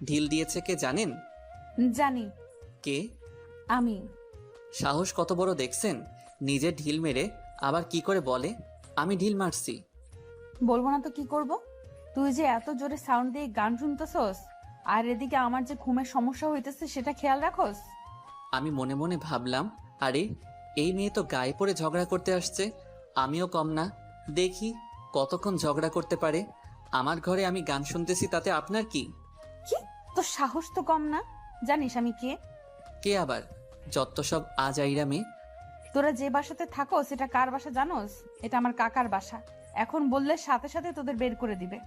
ঢিল দিয়েছে কে জানেন? জানি। কে? আমি। সাহস কত বড় দেখছেন? নিজে ঢিল মেরে আবার কি করে বলে আমি ঢিল মারছি। বলবো না তো কি করব? তুই যে এত জোরে সাউন্ড দিয়ে গান শুনতেছস, আর এদিকে আমার যে ঘুমের সমস্যা হইতেছে সেটা খেয়াল রাখোস। আমি মনে মনে ভাবলাম, আরে এই মেয়ে তো গায়ে পড়ে ঝগড়া করতে আসছে, আমিও কম না। দেখি কতক্ষণ ঝগড়া করতে পারে। আমার ঘরে আমি গান শুনতেছি, তাতে আপনার কি? কি? তোর সাহস তো কম না। জানিস আমি কে? কে আবার? যত সব আজ আইরা মেয়ে। তোরা যে বাসাতে থাকো সেটা কার বাসা জানোস? এটা আমার কাকার বাসা। এখন বললে সাথে সাথে তোদের বের করে দিবে।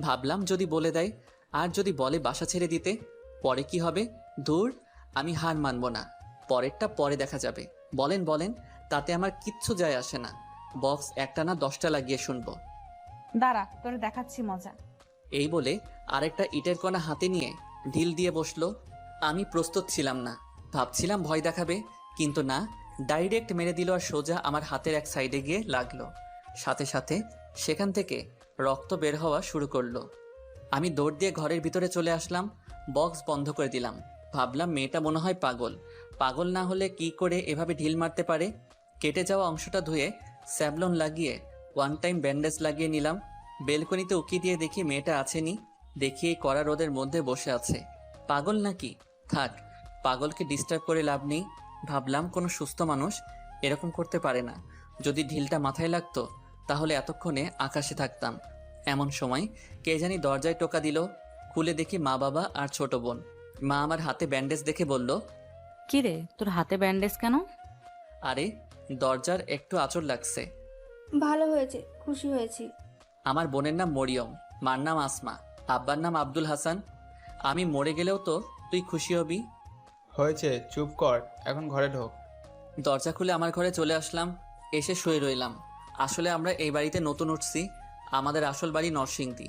ভাবলাম যদি বলে দেয়, আর যদি বলে বাসা ছেড়ে দিতে, পরে কি হবে? দূর, আমি হার মানব না। পরেরটা পরে দেখা যাবে। বলেন বলেন, তাতে আমার কিচ্ছু যায় আসে না। বক্স একটা না 10টা লাগিয়ে শুনবো। দাঁড়া, তোরে দেখাচ্ছি মজা। এই বলে আরেকটা ইটের কণা হাতে নিয়ে ঢিল দিয়ে বসলো। আমি প্রস্তুত ছিলাম না, ভাবছিলাম ভয় দেখাবে, কিন্তু না, ডাইরেক্ট মেরে দিল আর সোজা আমার হাতের এক সাইডে গিয়ে লাগলো। সাথে সাথে সেখান থেকে রক্ত বের হওয়া শুরু করলো। আমি দৌড় দিয়ে ঘরের ভিতরে চলে আসলাম, বক্স বন্ধ করে দিলাম। ভাবলাম মেয়েটা মনে হয় পাগল, পাগল না হলে কি করে এভাবে ঢিল মারতে পারে। কেটে যাওয়া অংশটা ধুয়ে স্যাভলন লাগিয়ে ওয়ান টাইম ব্যান্ডেজ লাগিয়ে নিলাম। বেলকনিতে উকি দিয়ে দেখি মেয়েটা আছেনি। দেখি এই কড়া রোদের মধ্যে বসে আছে। পাগল নাকি? থাক, পাগলকে ডিস্টার্ব করে লাভ নেই। ভাবলাম কোনো সুস্থ মানুষ এরকম করতে পারে না। যদি ঢিলটা মাথায় লাগতো তাহলে এতক্ষণে আকাশে থাকতাম। এমন সময় কে জানি দরজায় টোকা দিল। খুলে দেখি মা, বাবা আর ছোট বোন। মা আমার হাতে ব্যান্ডেজ দেখে বলল, কিরে, তোর হাতে ব্যান্ডেজ কেন? আরে দরজার একটু আঁচড় লাগছে। ভালো হয়েছে, খুশি হয়েছি। আমার বোনের নাম মরিয়ম, মার নাম আসমা, আব্বার নাম আব্দুল হাসান। আমি মরে গেলেও তো তুই খুশি হবি। হয়েছে, চুপ কর, এখন ঘরে ঢোক। দরজা খুলে আমার ঘরে চলে আসলাম, এসে শুয়ে রইলাম। আসলে আমরা এই বাড়িতে নতুন উঠছি। আমাদের আসল বাড়ি নরসিংদী।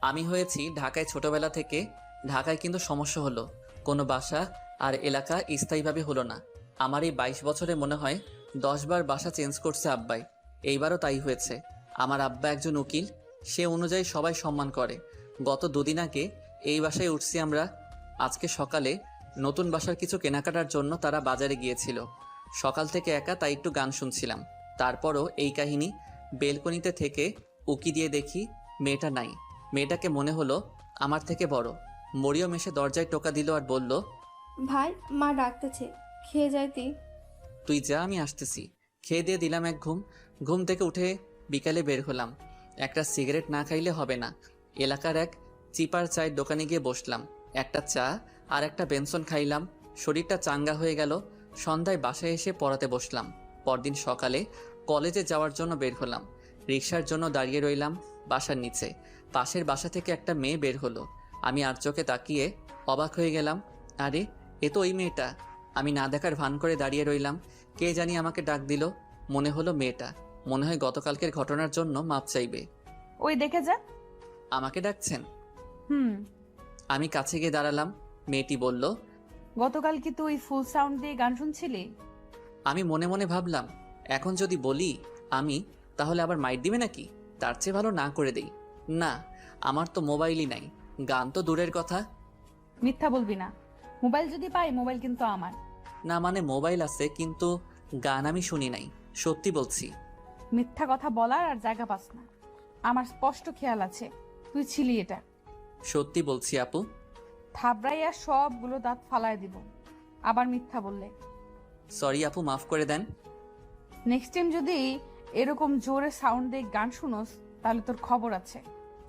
আমি হয়েছি ঢাকায় ছোটবেলা থেকে। ঢাকায় কিন্তু সমস্যা হলো, কোনো বাসা আর এলাকা স্থায়ীভাবে হলো না। আমার এই 22 বছরে মনে হয় 10 বার বাসা চেঞ্জ করছে আব্বাই। এইবারও তাই হয়েছে। আমার আব্বা একজন উকিল, সে অনুযায়ী সবাই সম্মান করে। গত দুদিন আগে এই বাসায় উঠছি আমরা। আজকে সকালে নতুন বাসার কিছু কেনাকাটার জন্য তারা বাজারে গিয়েছিল। সকাল থেকে একা, তাই একটু গান শুনছিলাম। তারপরও এই কাহিনী। বেলকনিতে থেকে উকি দিয়ে দেখি মেয়েটা নাই। মেয়েটাকে মনে হলো আমার থেকে বড়। মরিয়ম এসে দরজায় টোকা দিল আর বলল, ভাই, মা ডাকতেছে, খেয়ে যাইতি। তুই যা, আমি আসতেছি। খেয়ে দিয়ে দিলাম এক ঘুম। ঘুম থেকে উঠে বিকালে বের হলাম। একটা সিগারেট না খাইলে হবে না। এলাকার এক চিপার চায়ের দোকানে গিয়ে বসলাম। একটা চা আর একটা বেনসন খাইলাম। শরীরটা চাঙ্গা হয়ে গেল। সন্ধ্যায় বাসায় এসে পড়াতে বসলাম। পরদিন সকালে কলেজে যাওয়ার জন্য বের হলাম। রিকশার জন্য দাঁড়িয়ে রইলাম বাসার নিচে। পাশের বাসা থেকে একটা মেয়ে বের হলো। আমি আর চোখে তাকিয়ে অবাক হয়ে গেলাম। আরে এ তো ওই মেয়েটা। আমি না দেখার ভান করে দাঁড়িয়ে রইলাম। কে জানি আমাকে ডাক দিল। মনে হলো মেয়েটা। মনে হয় গতকালকের ঘটনার জন্য মাপ চাইবে। ওই দেখে যা। আমাকে ডাকছেন? হুম। আমি কাছে গিয়ে দাঁড়ালাম। মেয়েটি বলল, গতকাল কি তুই ফুল সাউন্ড দিয়ে গান শুনছিলি? আমি মনে মনে ভাবলাম, এখন যদি বলি আমি, তাহলে আবার মাইর দিবে নাকি? তার চেয়ে ভালো না করে দেই। না, আমার তো মোবাইলই নাই, গান তো দূরের কথা। মিথ্যা বলবি না। মোবাইল যদি পাই, মোবাইল কিন্তু আমার। না মানে মোবাইল আছে, কিন্তু গান আমি শুনি নাই, সত্যি বলছি। মিথ্যা কথা বলার আর জায়গা পাস না। আমার স্পষ্ট খেয়াল আছে তুই ছিলি এটা। সত্যি বলছি আপু। থাবড়াইয়া সবগুলো দাঁত ফালায় দিব আবার মিথ্যা বললে। সরি আপু, মাফ করে দেন। নেক্সট টাইম যদি এরকম জোরে সাউন্ড দিয়ে গান শুনোস, তাহলে তোর খবর আছে।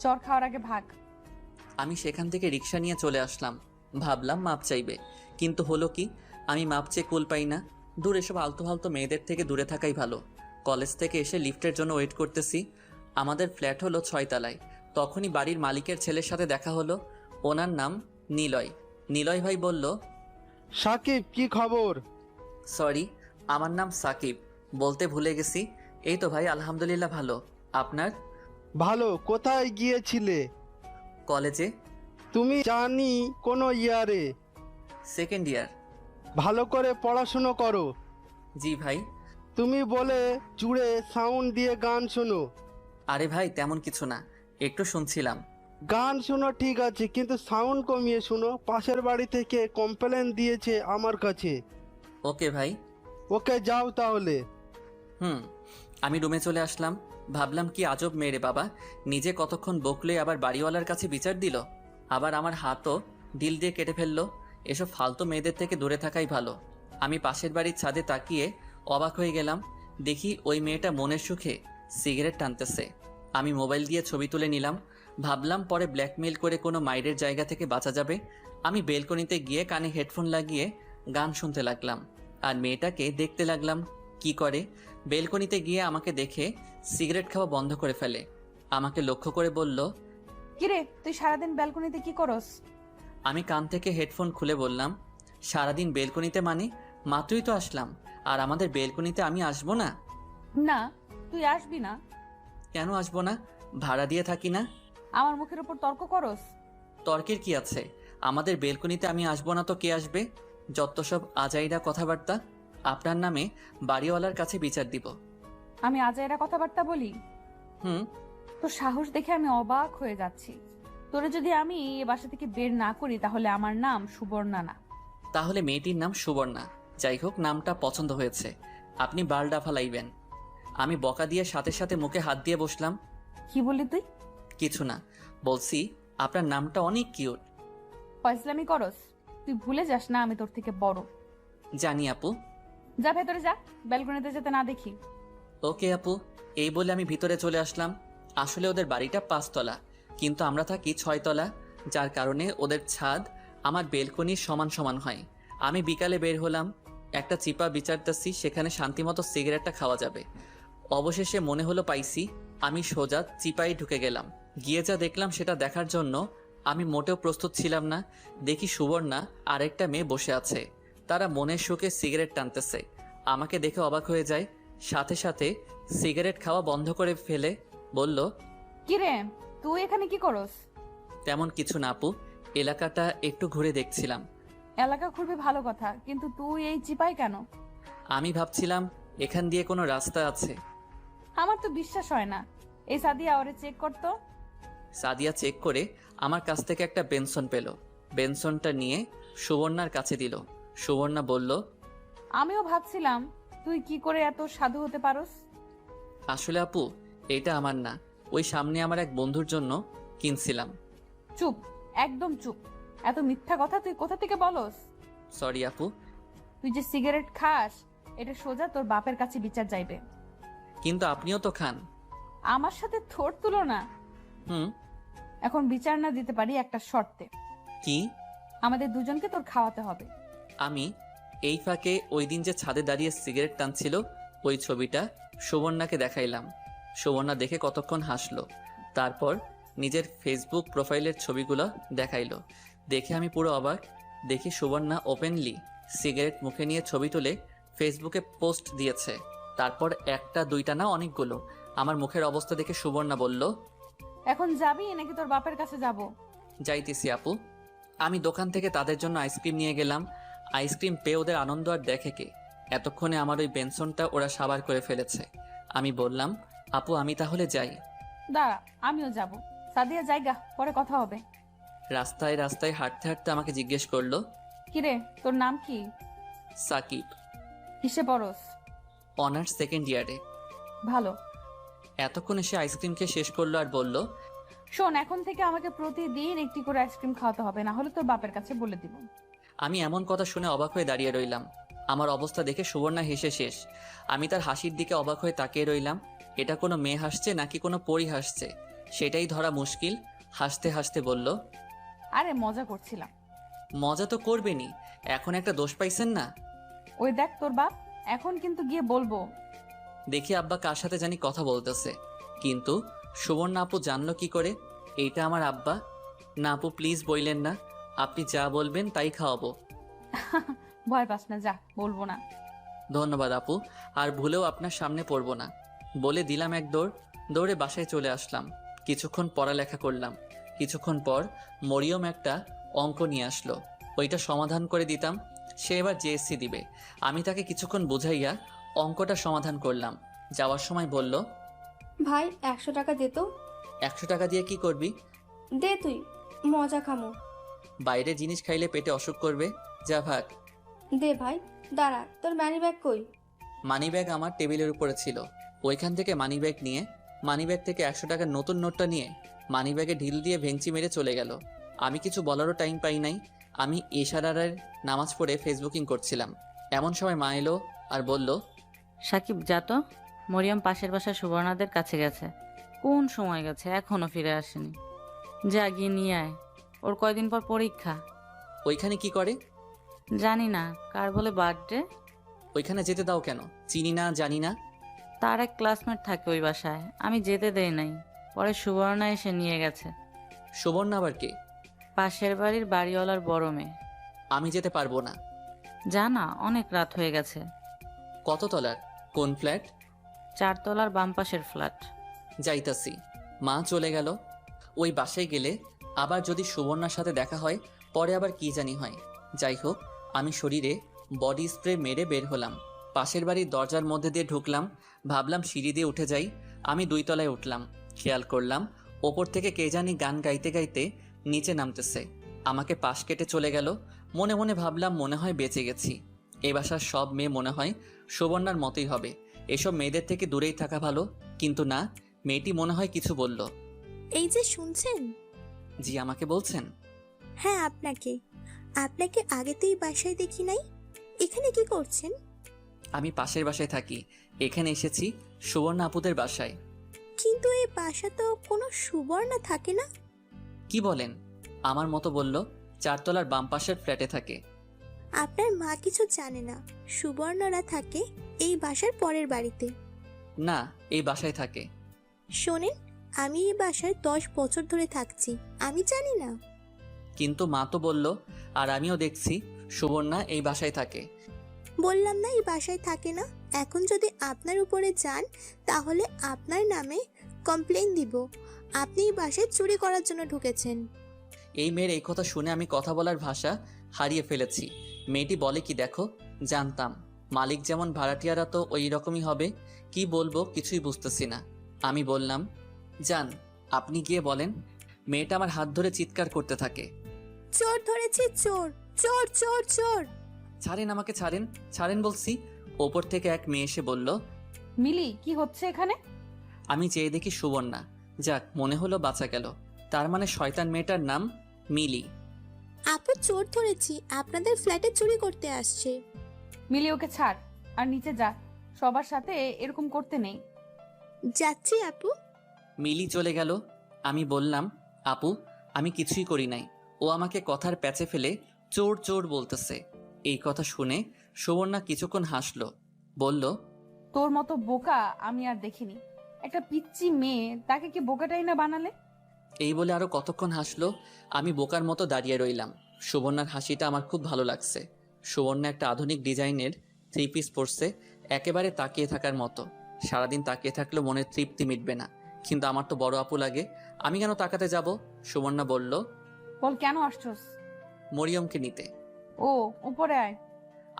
চর খাওয়ার আগে ভাগ। আমি সেখান থেকে রিক্সা নিয়ে চলে আসলাম। ভাবলাম মাপ চাইবে, কিন্তু হলো কি, আমি মাপ চেয়ে কুল পাই না। দূর, এসব আলতু ফালতু মেয়েদের থেকে দূরে থাকাই ভালো। কলেজ থেকে এসে লিফটের জন্য ওয়েট করতেছি। আমাদের ফ্ল্যাট হলো 6 তলায়। তখনই বাড়ির মালিকের ছেলের সাথে দেখা হলো। ওনার নাম নিলয়। নিলয় ভাই বলল, সাকিব, কি খবর? সরি, আমার নাম সাকিব, বলতে ভুলে গেছি। এই তো ভাই, আলহামদুলিল্লাহ ভালো। আপনার? ভালো। কোথায় গিয়েছিলে? কলেজে। তুমি জানি কোন ইয়ারে? Second year. ভালো করে পড়াশুনো করো। জি ভাই। তুমি বলে জুড়ে সাউন্ড দিয়ে গান শোনো। আরে ভাই, তেমন কিছু না, একটু শুনছিলাম। গান শোনো ঠিক আছে, কিন্তু সাউন্ড কমিয়ে শোনো। পাশের বাড়ি থেকে কমপ্লেন দিয়েছে আমার কাছে। ওকে ভাই। ওকে, যাও তাহলে। হুম। আমি রুমে চলে আসলাম। ভাবলাম কি আজব মেয়ে রে বাবা, নিজে কতক্ষণ বকলে আবার বাড়িওয়ালার কাছে বিচার দিল, আবার আমার হাতও ঢিল দিয়ে কেটে ফেললো। এসব ফালতু মেয়েদের থেকে দূরে থাকাই ভালো। আমি পাশের বাড়ির ছাদে তাকিয়ে অবাক হয়ে গেলাম। দেখি ওই মেয়েটা মনের সুখে সিগারেট টানতেছে। আমি মোবাইল দিয়ে ছবি তুলে নিলাম। ভাবলাম পরে ব্ল্যাকমেইল করে কোনো মাইরের জায়গা থেকে বাঁচা যাবে। আমি বেলকনিতে গিয়ে কানে হেডফোন লাগিয়ে গান শুনতে লাগলাম আর মেয়েটাকে দেখতে লাগলাম কি করে। বেলকনিতে গিয়ে আমাকে দেখে সিগারেট খাওয়া বন্ধ করে ফেলে। আমাকে লক্ষ্য করে বলল, কিরে তুই সারাদিন ব্যালকনিতে কি করস? আমি কান থেকে হেডফোন খুলে বললাম, সারাদিন বেলকনিতে মানে? মাত্রই তো আসলাম, আর আমাদের বেলকনিতে আমি আসবো না? না, তুই আসবি না। কেন আসবো না? ভাড়া দিয়ে থাকি না? আমার মুখের উপর তর্ক করস? তর্কের কি আছে? আমাদের বেলকনিতে আমি আসবো না তো কে আসবে? যত সব আজাইরা কথাবার্তা। আপনার নামে বাড়িওয়ালার কাছে বিচার দিব। আমি আজাইরা কথাবার্তা বলি? হুম। তোর সাহস দেখে আমি অবাক হয়ে যাচ্ছি। তোরে যদি আমি এ বাসা থেকে বের না করি তাহলে আমার নাম সুবর্ণা না। তাহলে মেয়েটির নাম সুবর্ণা। যাই হোক, নামটা পছন্দ হয়েছে। আপনি বালডা ফালাইবেন। আমি বকা দিয়ে সাথে সাথে মুখে হাত দিয়ে বসলাম। কি বললি তুই? কিছু না, বলছি আপনার নামটা অনেক কিউট। ফয়সলামি করস? তুই ভুলে যাস না আমি তোর থেকে বড়। জানি আপু। যা ভেতরে যা, ব্যালকনিতে যেতে না দেখি। ওকে আপু। এই বলে আমি ভিতরে চলে আসলাম। আসলে ওদের বাড়িটা 5 তলা, কিন্তু আমরা থাকি 6 তলা, যার কারণে ওদের ছাদ আমার বেলকনির সমান সমান হয়। আমি বিকালে বের হলাম, একটা চিপা বিচারতেছি সেখানে শান্তিমতো সিগারেটটা খাওয়া যাবে। অবশেষে মনে হলো পাইছি। আমি সোজা চিপাই ঢুকে গেলাম। গিয়ে যা দেখলাম সেটা দেখার জন্য আমি মোটেও প্রস্তুত ছিলাম না। দেখি সুবর্ণা আরেকটা মেয়ে বসে আছে, তারা মনের সুখে সিগারেট টানতেছে। আমাকে দেখে অবাক হয়ে যায়, সাথে সাথে সিগারেট খাওয়া বন্ধ করে ফেলে বলল, কিরে তুই এখানে কি করস? তেমন কিছু না আপু, এলাকাটা একটু ঘুরে দেখছিলাম। এলাকা ঘুরবি ভালো কথা, কিন্তু তুই এই চিপাই কেন? আমি ভাবছিলাম এখান দিয়ে কোনো রাস্তা আছে। আমার তো বিশ্বাস হয় না। এই সাদিয়া ওরে চেক করতো। সাদিয়া চেক করে আমার কাছ থেকে একটা বেনসন পেল। বেনসনটা নিয়ে সুবর্ণার কাছে দিল। সুবর্ণা বলল, আমিও ভাবছিলাম তুই কি করে এত সাধু হতে পারস। আসলে আপু এটা আমার না, ওই সামনে আমার এক বন্ধুর জন্য কিনছিলাম। চুপ, একদম চুপ। এত মিথ্যা কথা তুই কোথা থেকে বলস? সরি আপু। তুই যে সিগারেট খাস এটা সোজা তোর বাপের কাছে বিচার যাইবে। কিন্তু আপনিও তো খান। আমার সাথে থোর তুলনা? হুম। এখন বিচার না দিতে পারি একটা শর্তে। কি? আমাদের দুজনকে তোর খাওয়াতে হবে। আমি এই ফাঁকে ওই দিন যে ছাদে দাঁড়িয়ে সিগারেট টানছিল ওই ছবিটা সুবর্ণাকে দেখাইলাম। সুবর্ণা দেখে কতক্ষণ হাসলো, তারপর নিজের ফেসবুক প্রোফাইলের ছবিগুলো দেখাইলো। দেখে আমি পুরো অবাক। দেখি সুবর্ণা ওপেনলি সিগারেট মুখে নিয়ে ছবি তুলে ফেসবুকে পোস্ট দিয়েছে। তারপর একটা দুইটা না অনেকগুলো। আমার মুখের অবস্থা দেখে সুবর্ণা বলল, এখন যাবি নাকি তোর বাপের কাছে যাব? যাইতেছি আপু। আমি দোকান থেকে তাদের জন্য আইসক্রিম নিয়ে গেলাম। আইসক্রিম পেয়ে ওদের আনন্দ আর দেখে কে। এতক্ষণে আমার ওই বেনসনটা ওরা সাবার করে ফেলেছে। আমি বললাম, আপু আমি তাহলে যাই। দাঁড়া, আমিও যাব। সাদিয়া জায়গা, পরে কথা হবে। রাস্তায় রাস্তায় হাঁটতে হাঁটতে আমাকে জিজ্ঞেস করলো, কিরে তোর নাম কি? সাকিব। কিসে পড়স? অনার্স সেকেন্ড ইয়ারে। ভালো। এতক্ষণ এসে আইসক্রিম খেয়ে শেষ করলো আর বলল, শোন, এখন থেকে আমাকে প্রতিদিন একটি করে আইসক্রিম খাওয়াতে হবে, না হলে তোর বাপের কাছে বলে দিব। আমি এমন কথা শুনে অবাক হয়ে দাঁড়িয়ে রইলাম। আমার অবস্থা দেখে সুবর্ণা হেসে শেষ। আমি তার হাসির দিকে অবাক হয়ে তাকিয়ে রইলাম। এটা কোনো মেয়ে হাসছে নাকি কোনো পরী হাসছে সেটাই ধরা মুশকিল। হাসতে হাসতে বলল, আরে মজা করছিলাম। মজা তো করবেনি, এখন একটা দোষ পাইছেন না? ওই দেখ তোর বাপ, এখন কিন্তু গিয়ে বলবো। দেখি আব্বা কার সাথে জানি কথা বলতেছে, কিন্তু সুবর্ণা আপু জানলো কি করে এইটা আমার আব্বা? না আপু প্লিজ বইলেন না, আপনি যা বলবেন তাই খাওয়াবো। ভয় পাস না, যা, বলবো না। ধন্যবাদ আপু, আর ভুলেও আপনার সামনে পড়বো না। বলে দিলাম এক দৌড়। দৌড়ে বাসায় চলে আসলাম। কিছুক্ষণ পড়ালেখা করলাম। কিছুক্ষণ পর মরিয়ম একটা অঙ্ক নিয়ে আসলো, ওইটা সমাধান করে দিতাম। সে এবার জেএসসি দিবে। আমি তাকে কিছুক্ষণ বুঝাইয়া অঙ্কটা সমাধান করলাম। যাওয়ার সময় বলল, ভাই 100 টাকা দে তো। 100 টাকা দিয়ে কি করবি? দে তুই, মজা খামো। বাইরে জিনিস খাইলে পেটে অসুখ করবে, যা ভাগ। দে ভাই, দাঁড়া, তোর ম্যানি ব্যাগ কই? মানি ব্যাগ আমার টেবিলের উপরে ছিল। ওইখান থেকে মানি ব্যাগ নিয়ে মানি ব্যাগ থেকে 100 টাকার নতুন নোটটা নিয়ে মানি ব্যাগে ঢিল দিয়ে ভেঙচি মেরে চলে গেল। আমি কিছু বলারও টাইম পাই নাই। আমি ইশারার নামাজ পড়ে ফেসবুকিং করছিলাম। এমন সময় মা এলো আর বলল, সাকিব যা তো, মরিয়ম পাশের বাসায় সুবর্ণাদের কাছে গেছে। কোন সময় গেছে, এখনো ফিরে আসেনি। যা গিয়ে নিয়ে আয়, ওর কয়দিন পর পরীক্ষা। ওইখানে কি করে? জানি না, কার বলে বার্থডে। ওইখানে যেতে দাও কেন? চিনি না, জানি না। তার এক ক্লাসমেট থাকে ওই বাসায়, আমি যেতে দেই নাই। পরে সুবর্ণা এসে নিয়ে গেছে। সুবর্ণা আবার কে? পাশের বাড়ির বাড়িওয়ালার বড় মেয়ে। আমি যেতে পারবো না। জানা, অনেক রাত হয়ে গেছে। কত তলার? কোন ফ্ল্যাট? 4 তলার বাম পাশের ফ্ল্যাট। যাইতাছি। মা চলে গেল। ওই বাসায় গেলে আবার যদি সুবর্ণার সাথে দেখা হয়, পরে আবার কি জানি হয়। যাই হোক, আমি শরীরে বডি স্প্রে মেরে বের হলাম। পাশের বাড়ির দরজার মধ্যে দিয়ে ঢুকলাম। ভাবলাম সিঁড়ি দিয়ে উঠে যাই। আমি 2 তলায় উঠলাম। খেয়াল করলাম ওপর থেকে কে জানি গান গাইতে গাইতে নিচে নামতেছে। আমাকে পাশ কেটে চলে গেল। মনে মনে ভাবলাম, মনে হয় বেঁচে গেছি। এই বাসার সব মেয়ে মনে হয় সুবর্ণার মতোই হবে। এসব মেয়েদের থেকে দূরেই থাকা ভালো। কিন্তু না, মেয়েটি মনে হয় কিছু বলল। এই যে শুনছেন? জি, আমাকে বলছেন? হ্যাঁ, আপনাকে আপনাকে আগে তো এই বাসায় দেখি নাই। এখানে কি করছেন? আমি পাশের বাসায় থাকি। এখানে এসেছি সুবর্ণা আপুদের বাসায়। কিন্তু এই বাসা তো কোনো সুবর্ণা থাকে না। কি বলেন? আমার মতো বলল। 4 তলার বাম পাশের ফ্ল্যাটে থাকে। আপনার মা কিছু জানে না, সুবর্ণরা থাকে এই বাসার পরের বাড়িতে। না, এই বাসায় থাকে। শোনেন, আমি এই বাসায় 10 বছর ধরে থাকছি, আমি জানি না। কিন্তু মা তো বলল, আর আমিও দেখছি সুবর্ণা এই বাসায় থাকে। বললাম না এই বাসায় থাকে না। এখন যদি আপনার উপরে যান তাহলে আপনার নামে কমপ্লেন দিব। আপনি এই বাসায় চুরি করার জন্য ঢুকেছেন। এই মেয়ের এই কথা শুনে আমি কথা বলার ভাষা হারিয়ে ফেলেছি। মেয়েটি বলে কি দেখো, জানতাম মালিক যেমন ভাড়াটিয়ারা তো ওই রকমই হবে। কি বলবো কিছুই বুঝতেছি না। আমি বললাম, যান আপনি গিয়ে বলেন। মেয়েটা আমার হাত ধরে চিৎকার করতে থাকে। চোর ধরেছি, চোর চোর চোর চোর। ছাড়েন আমাকে, ছাড়েন, ছাড়েন বলছি। ওপর থেকে এক মেয়ে এসে বলল, মিলি, কি হচ্ছে এখানে? আমি চেয়ে দেখি সুবর্ণা। যাক, মনে হলো বাঁচা গেল। তার মানে শয়তান মেয়েটার নাম মিলি। আপু চোর ধরেছি, আপনাদের ফ্ল্যাটে চুরি করতে আসছে। মিলি, ওকে ছাড় আর নিচে যা। সবার সাথে এরকম করতে নেই। যাচ্ছি আপু। মিলি চলে গেল। আমি বললাম, আপু আমি কিছুই করি নাই। ও আমাকে কথার প্যাচে ফেলে চোর চোর বলতেছে। এই কথা শুনে সুবর্ণা কিছুক্ষণ হাসলো। বলল, তোর মতো বোকা আমি আর দেখিনি। একটা পিচ্চি মেয়ে, তাকে কি বোকাটাই না বানালে? এই বলে আরো কতক্ষণ হাসলো। আমি বোকার মতো দাঁড়িয়ে রইলাম। সুবর্ণার হাসিটা আমার খুব ভালো লাগছে। সুবর্ণা একটা আধুনিক ডিজাইনের 3 পিস পরছে, একেবারে তাকিয়ে থাকার মতো। সারাদিন তাকিয়ে থাকলেও মনের তৃপ্তি মিটবে না। কিন্তু আমার তো বড় আপু লাগে, আমি কেন তাকাতে যাব? সুবর্ণা বলল, বল কেন আসছস? মরিয়মকে নিতে। ও, উপরে আয়।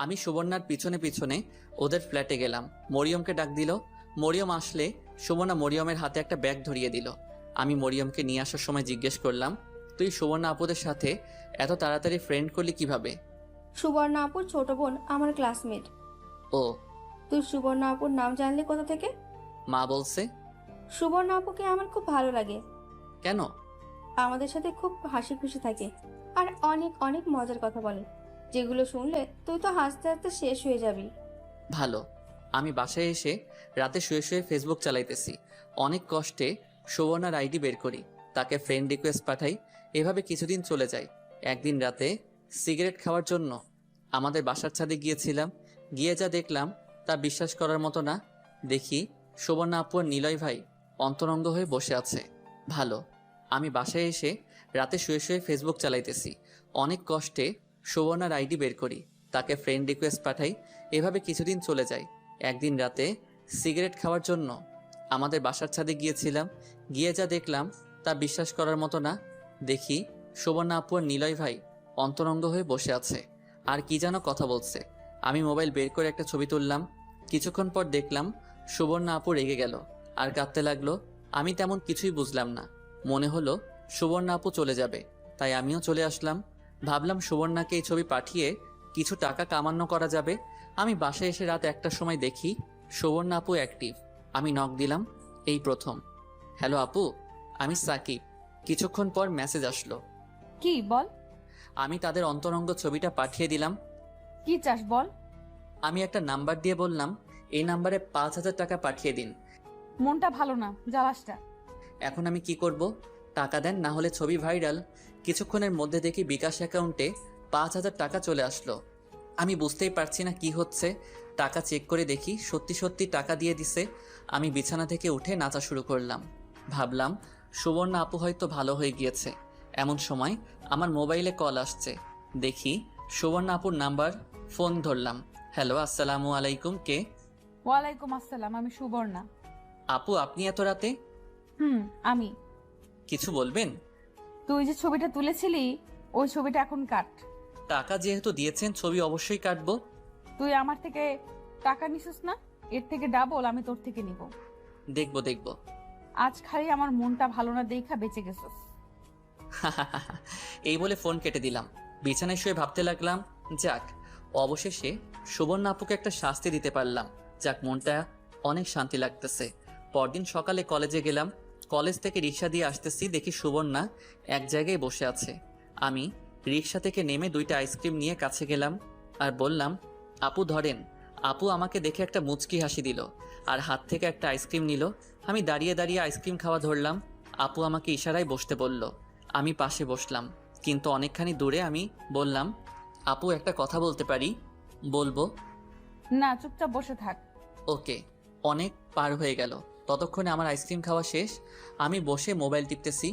আমি সুবর্ণার পিছনে পিছনে ওদের ফ্ল্যাটে গেলাম। মরিয়মকে ডাক দিল। মরিয়ম আসলে সুবর্ণা মরিয়মের হাতে একটা ব্যাগ ধরিয়ে দিল। আমি মরিয়মকে নিয়ে আসার সময় জিজ্ঞেস করলাম, তুই সুবর্ণা আপুদের সাথে এত তাড়াতাড়ি ফ্রেন্ড করলি কিভাবে? সুবর্ণা আপুর ছোট বোন আমার ক্লাসমেট। ও, তুই সুবর্ণা আপুর নাম জানলি কোথা থেকে? মা বলছে। সুবর্ণা আপুকে আমার খুব ভালো লাগে। কেন? আমাদের সাথে খুব হাসি খুশি থাকে আর অনেক অনেক মজার কথা বলে, যেগুলো শুনলে তুই তো হাসতে হাসতে শেষ হয়ে যাবি। ভালো। আমি বাসায় এসে রাতে শুয়ে শুয়ে ফেসবুক চালাইতেছি। অনেক কষ্টে সুবর্ণার আইডি বের করি, তাকে ফ্রেন্ড রিকোয়েস্ট পাঠাই। এভাবে কিছুদিন চলে যায়। একদিন রাতে সিগারেট খাওয়ার জন্য আমাদের বাসার ছাদে গিয়েছিলাম। গিয়ে যা দেখলাম তা বিশ্বাস করার মতো না। দেখি সুবর্ণা আপু আর নিলয় ভাই অন্তরঙ্গ হয়ে বসে আছে। ভালো। আমি বাসায় এসে রাতে শুয়ে শুয়ে ফেসবুক চালাইতেছি। অনেক কষ্টে সুবর্ণার আইডি বের করি, তাকে ফ্রেন্ড রিকোয়েস্ট পাঠাই। এভাবে কিছুদিন চলে যায়। একদিন রাতে সিগারেট খাওয়ার জন্য আমাদের বাসার ছাদে গিয়েছিলাম। গিয়ে যা দেখলাম তা বিশ্বাস করার মতো না। দেখি সুবর্ণা আপু আর নিলয় ভাই অন্তরঙ্গ হয়ে বসে আছে আর কি যেন কথা বলছে। আমি মোবাইল বের করে একটা ছবি তুললাম। কিছুক্ষণ পর দেখলাম সুবর্ণা আপু রেগে গেল আর কাঁদতে লাগলো। আমি তেমন কিছুই বুঝলাম না। মনে হলো সুবর্ণা আপু চলে যাবে, তাই আমিও চলে আসলাম। ভাবলাম সুবর্ণাকে এই ছবি পাঠিয়ে কিছু টাকা কামান্য করা যাবে। আমি বাসায় এসে রাত 1টার সময় দেখি সুবর্ণা আপু অ্যাক্টিভ। আমি নক দিলাম, এই প্রথম। হ্যালো আপু, আমি সাকিব। কিছুক্ষণ পর মেসেজ আসলো। কি বল? আমি তাদের অন্তরঙ্গ ছবিটা পাঠিয়ে দিলাম। কি চাস বল? আমি একটা নাম্বার দিয়ে বললাম, এই নাম্বারে 5,000 টাকা পাঠিয়ে দিন। মনটা ভালো না, জ্বালাসটা। এখন আমি কি করব? টাকা দেন, না হলে ছবি ভাইরাল। কিছুক্ষণের মধ্যে দেখি বিকাশ অ্যাকাউন্টে 5,000 টাকা চলে আসলো। আমি বুঝতেই পারছি না কি হচ্ছে। টাকা চেক করে দেখি সত্যি সত্যি টাকা দিয়ে দিছে। আমি বিছানা থেকে উঠে নাচা শুরু করলাম। ভাবলাম সুবর্ণা আপু হয়তো ভালো হয়ে গিয়েছে। এমন সময় আমার মোবাইলে কল আসছে। দেখি সুবর্ণা আপুর নাম্বার। ফোন ধরলাম। হ্যালো, আসসালামু আলাইকুম। কে? ওয়ালাইকুম আসসালাম, আমি সুবর্ণা। আপু, আপনি এত রাতে? আমি। কিছু বলবেন? তুই যে ছবিটা তুলেছিলি, ওই ছবিটা এখন কাট। টাকা যেহেতু দিয়েছেন, ছবি অবশ্যই কাটবো। তুই আমার থেকে টাকা নিছিস না? এর থেকে ডাবল আমি তোর থেকে নিব। দেখবো দেখবো। আজ খালি আমার মনটা ভালো না দেখা বেঁচে গেছিস। এই বলে ফোন কেটে দিলাম। বিছানায় শুয়ে ভাবতে লাগলাম, যাক অবশেষে সুবর্ণা আপুকে একটা শাস্তি দিতে পারলাম। যাক, মনটা অনেক শান্তি লাগতেছে। পরদিন সকালে কলেজে গেলাম। কলেজ থেকে রিক্সা দিয়ে আসতেছি, দেখি সুবর্ণা এক জায়গায় বসে আছে। আমি রিক্সা থেকে নেমে 2টা আইসক্রিম নিয়ে কাছে গেলাম আর বললাম, আপু ধরেন। আপু আমাকে দেখে একটা মুচকি হাসি দিল আর হাত থেকে একটা আইসক্রিম নিল। আমি দাঁড়িয়ে দাঁড়িয়ে আইসক্রিম খাওয়া ধরলাম। আপু আমাকে ইশারায় বসতে বলল। আমি পাশে বসলাম, কিন্তু অনেকখানি দূরে। আমি বললাম, আপু একটা কথা বলতে পারি? বলবো। না, চুপচাপ বসে থাক। ওকে। অনেক পার হয়ে গেল, ততক্ষণে আমার আইসক্রিম খাওয়া শেষ। আমি বসে মোবাইল টিপতেছি।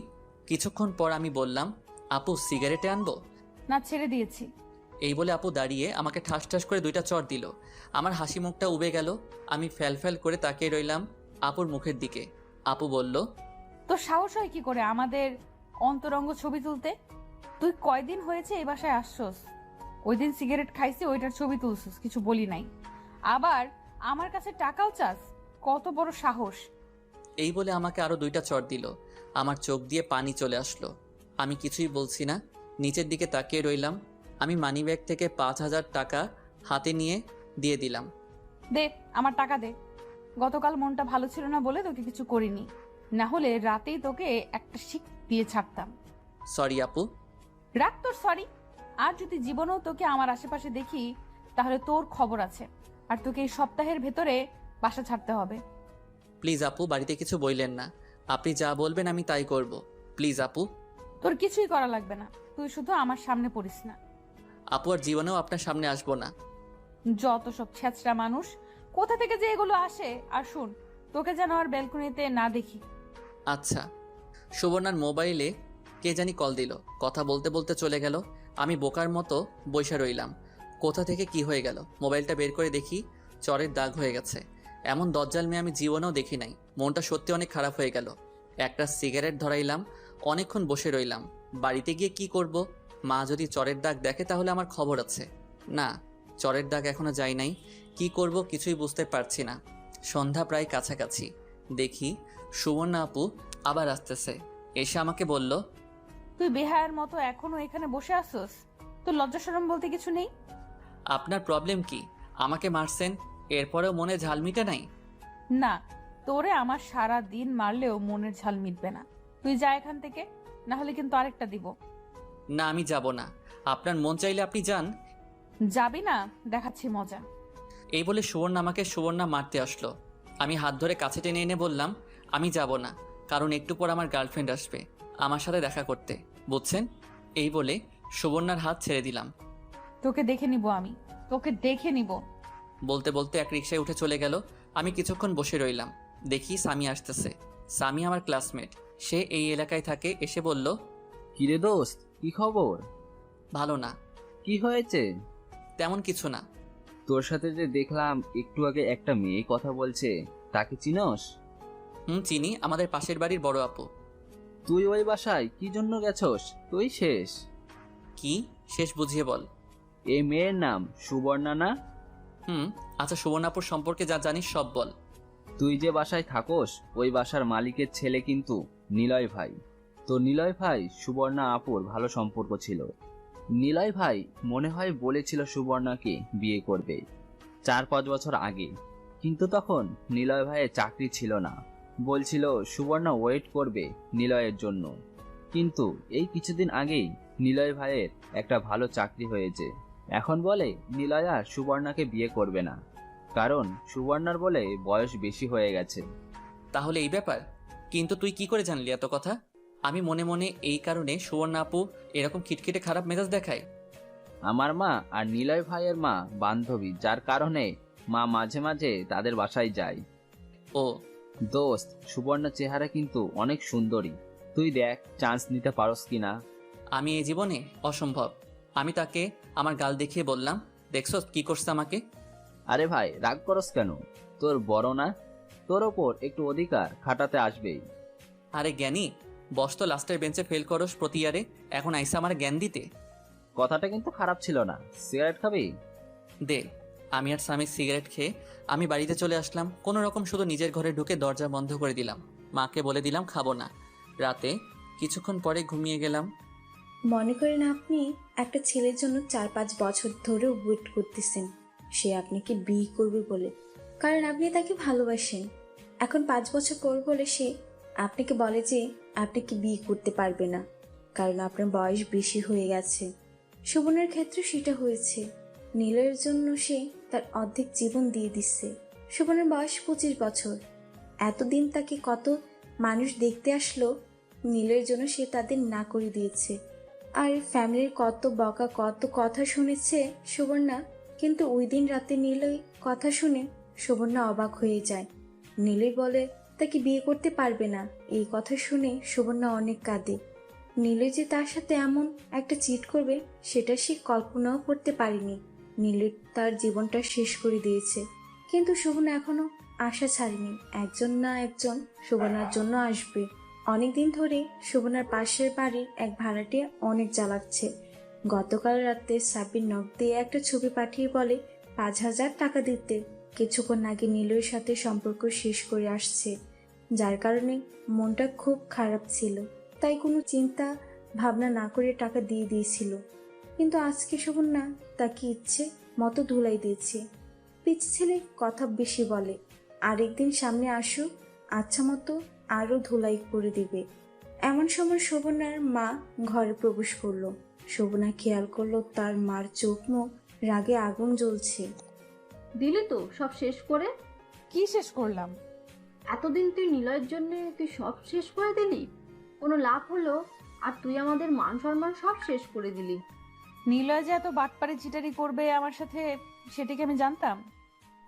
কিছুক্ষণ পর আমি বললাম, আপু সিগারেটে আনবো? না, ছেড়ে দিয়েছি। এই বলে আপু দাঁড়িয়ে আমাকে ঠাস ঠাস করে 2টা চড় দিল। আমার হাসি মুখটা উবে গেল। আমি ফ্যাল ফ্যাল করে তাকিয়ে রইলাম আপুর মুখের দিকে। আপু বলল, তোর সাহস হয় কি করে আমাদের অন্তরঙ্গ ছবি তুলতে? তুই কয়দিন হয়েছে এই বাসায় আসছস? ওই দিন সিগারেট খাইছি, ওইটার ছবি তুলছস, কিছু বলি নাই। আবার আমার কাছে টাকাও চাস? কত বড় সাহস! এই বলে আমাকে আরো 2টা চড় দিল। আমার চোখ দিয়ে পানি চলে আসলো। আমি কিছুই বলছি না, নিচের দিকে তাকিয়ে রইলাম। আমি মানিব্যাগ থেকে 5,000 টাকা হাতে নিয়ে দিয়ে দিলাম। দে, আমার টাকা দে। গতকাল মনটা ভালো ছিল না বলে তোকে কিছু করিনি, না হলে রাতেই তোকে একটা শিক দিয়ে ছাড়তাম। সরি আপু। রাখ তোর সরি। আর যদি জীবনেও তোকে আমার আশেপাশে দেখি, তাহলে তোর খবর আছে। আর তোকে এই সপ্তাহের ভেতরে বাসা ছাড়তে হবে। প্লিজ আপু, বাড়িতে কিছু বললেন না। আপনি যা বলবেন আমি তাই করব। প্লিজ আপু। তোর কিছুই করা লাগবে না, তুই শুধু আমার সামনে পড়িস না। আপু আর জীবনেও আপনার সামনে আসবো না। যত সব ছেঁচড়া মানুষ, কোথা থেকে যে এগুলো আসে। আর শুন, তোকে যেন আর ব্যালকনিতে না দেখি। আচ্ছা। সুবর্ণার মোবাইলে কে জানি কল দিল। কথা বলতে বলতে চলে গেল। আমি বোকার মতো বইসা রইলাম। কোথা থেকে কি হয়ে গেল? মোবাইলটা বের করে দেখি চরের দাগ হয়ে গেছে। এমন দজ্জাল মেয়ে আমি জীবনেও দেখি নাই। মনটা সত্যি অনেক খারাপ হয়ে গেল। একটা সিগারেট ধরাইলাম, অনেকক্ষণ বসে রইলাম। বাড়িতে গিয়ে কি করব? মা যদি চরের দাগ দেখে তাহলে আমার খবর আছে। না, চরের দাগ এখনো যাই নাই। কি করব কিছুই বুঝতে পারছি না। সন্ধ্যা প্রায় কাছাকাছি। দেখি সুবর্ণা আপু আবার আসতেছে। এসে আমাকে বলল, তুই বেহায়ার মতো এখনো এখানে বসে আসছস? তোর লজ্জা শরম বলতে কিছু নেই? আপনার প্রবলেম কি? আমাকে মারছেন, এরপরেও মনে ঝাল মিটে নাই? না, তোরে আমার সারা দিন মারলেও মনের ঝাল মিটবে না। তুই যা এখান থেকে, না হলে কিন্তু আরেকটা দিব। না, আমি যাব না। আপনার মন চাইলে আপনি যান। যাবি না? দেখাচ্ছি মজা। এই বলে সুবর্ণা মারতে আসলো। আমি হাত ধরে কাছে টেনে এনে বললাম, আমি যাব না, কারণ একটু পর আমার গার্লফ্রেন্ড আসবে আমার সাথে দেখা করতে, বুঝছেন? এই বলে সুবর্ণার হাত ছেড়ে দিলাম। তোকে দেখে নিব আমি, তোকে দেখে নিব। বলতে বলতে এক রিকশায় উঠে চলে গেল। আমি কিছুক্ষণ বসে রইলাম। দেখি সামি আসতেছে। সামি আমার ক্লাসমেট, সে এই এলাকায় থাকে। এসে বলল, কিরে দোস্ত, কি খবর? ভালো না। কি হয়েছে? তেমন কিছু না। তোর সাথে যে দেখলাম একটু আগে একটা মেয়ে কথা বলছে, তাকে চিনস? চিনি, আমাদের পাশের বাড়ির বড় আপু। তুই ওই বাসায় কি জন্য গেছস? তুই শেষ। কি শেষ বুঝিয়ে বল। এই মেয়ের নাম সুবর্ণা না? আচ্ছা, সুবর্ণাপুর সম্পর্কে যা জানিস সব বল। তুই যে বাসায় থাকোস, ওই বাসার মালিকের ছেলে কিন্তু নিলয় ভাই। তো নিলয় ভাই সুবর্ণা আপুর ভালো সম্পর্ক ছিল। নিলয় ভাই মনে হয় বলেছিল সুবর্ণাকে বিয়ে করবে 4-5 বছর আগে, কিন্তু তখন নিলয় ভাইয়ের চাকরি ছিল না। বলছিল সুবর্ণা ওয়েট করবে নিলয়ের জন্য, কিন্তু এই কিছুদিন আগেই নিলয় ভাইয়ের একটা ভালো চাকরি হয়েছে। এখন বলে নিলয় আর সুবর্ণাকে বিয়ে করবে না, কারণ সুবর্ণার বলে বয়স বেশি হয়ে গেছে। তাহলে এই ব্যাপার? কিন্তু তুই কি করে জানলি এত কথা? আমি মনে মনে এই কারণে সুবর্ণা আপু এরকম খিটখিটে খারাপ মেজাজ দেখায়। আমার মা আর নিলয় ভাইয়ের মা বান্ধবী, যার কারণে মা মাঝে মাঝে তাদের বাসায় যায়। ও দোস্ত, সুবর্ণার চেহারা কিন্তু অনেক সুন্দরী, তুই দেখ চান্স নিতে পারস কিনা। আমি এই জীবনে অসম্ভব। আমি তাকে আমার গাল দেখিয়ে বললাম, দেখছস কি করছে আমাকে? আরে ভাই রাগ করস কেন? তোর বড় না, তোর ওপর একটু অধিকার খাটাতে আসবেই। আরে জ্ঞানী, বস তো লাস্টের বেঞ্চে ফেল করস প্রতি ইয়ারে, এখন আইসা আমার জ্ঞান দিতে? কথাটা কিন্তু খারাপ ছিল না। সিগারেট খাবি? দে। আমি আর স্বামী সিগারেট খেয়ে আমি বাড়িতে চলে আসলাম। কোনো রকম শুধু নিজের ঘরে ঢুকে দরজা বন্ধ করে দিলাম। মাকে বলে দিলাম খাবো না। রাতে কিছুক্ষণ পরে ঘুমিয়ে গেলাম। মনে করেন আপনি একটা ছেলের জন্য 4-5 বছর ধরে ওয়েট করতেছেন সে আপনাকে বিয়ে করবে বলে, কারণ আপনি তাকে ভালোবাসেন। এখন 5 বছর পর বলে সে আপনাকে বলে যে আপনাকে বিয়ে করতে পারবে না, কারণ আপনার বয়স বেশি হয়ে গেছে। সুবর্ণার ক্ষেত্রে সেটা হয়েছে। নীলের জন্য সে তার অর্ধেক জীবন দিয়ে দিচ্ছে। সুবর্ণার বয়স 25 বছর। এতদিন তাকে কত মানুষ দেখতে আসলো, নীলের জন্য সে তাদের না করে দিয়েছে। আর ফ্যামিলির কত বকা, কত কথা শুনেছে সুবর্ণা, কিন্তু ওই দিন রাতে নীলই কথা শুনে সুবর্ণা অবাক হয়ে যায়। নীলই বলে তাকে বিয়ে করতে পারবে না। এই কথা শুনে সুবর্ণা অনেক কাঁদে। নীলই যে তার সাথে এমন একটা চিট করবে সেটা সে কল্পনাও করতে পারেনি। নীলই তার জীবনটা শেষ করে দিয়েছে, কিন্তু সুবর্ণা এখনো আশা ছাড়েনি। একজন না একজন সুবর্ণার জন্য আসবে। অনেকদিন ধরে সুবর্ণার পাশের বাড়ির এক ভাড়াটিয়া অনেক জ্বালাচ্ছে। গতকাল রাতে সাব্বির নখ দিয়ে একটা ছবি পাঠিয়ে বলে 5,000 টাকা দিতে। কিছুক্ষণ আগে নীলের সাথে সম্পর্ক শেষ করে আসছে, যার কারণে মনটা খুব খারাপ ছিল। তাই কোনো চিন্তা ভাবনা না করে টাকা দিয়ে দিয়েছিল। কিন্তু আজকে সুবর্ণা তাকে ইচ্ছে মতো ধুলাই দিয়েছে। পিচ্ছি ছেলে কথা বেশি বলে, আরেকদিন সামনে আসুক আচ্ছা মতো আরও ধুলাই করে দিবে। এমন সময় শোভনার মা ঘরে প্রবেশ করলো। শোভনা খেয়াল করলো তার মার চোখ মুখ রাগে আগুন জ্বলছে। দিলি তো সব শেষ করে? কি শেষ করলাম? এতদিন তুই নিলয়ের জন্য তুই সব শেষ করে দিলি, কোনো লাভ হলো? আর তুই আমাদের মান সম্মান সব শেষ করে দিলি। নিলয় যে এত বাটপারে চিটারি করবে আমার সাথে, সেটা কি আমি জানতাম?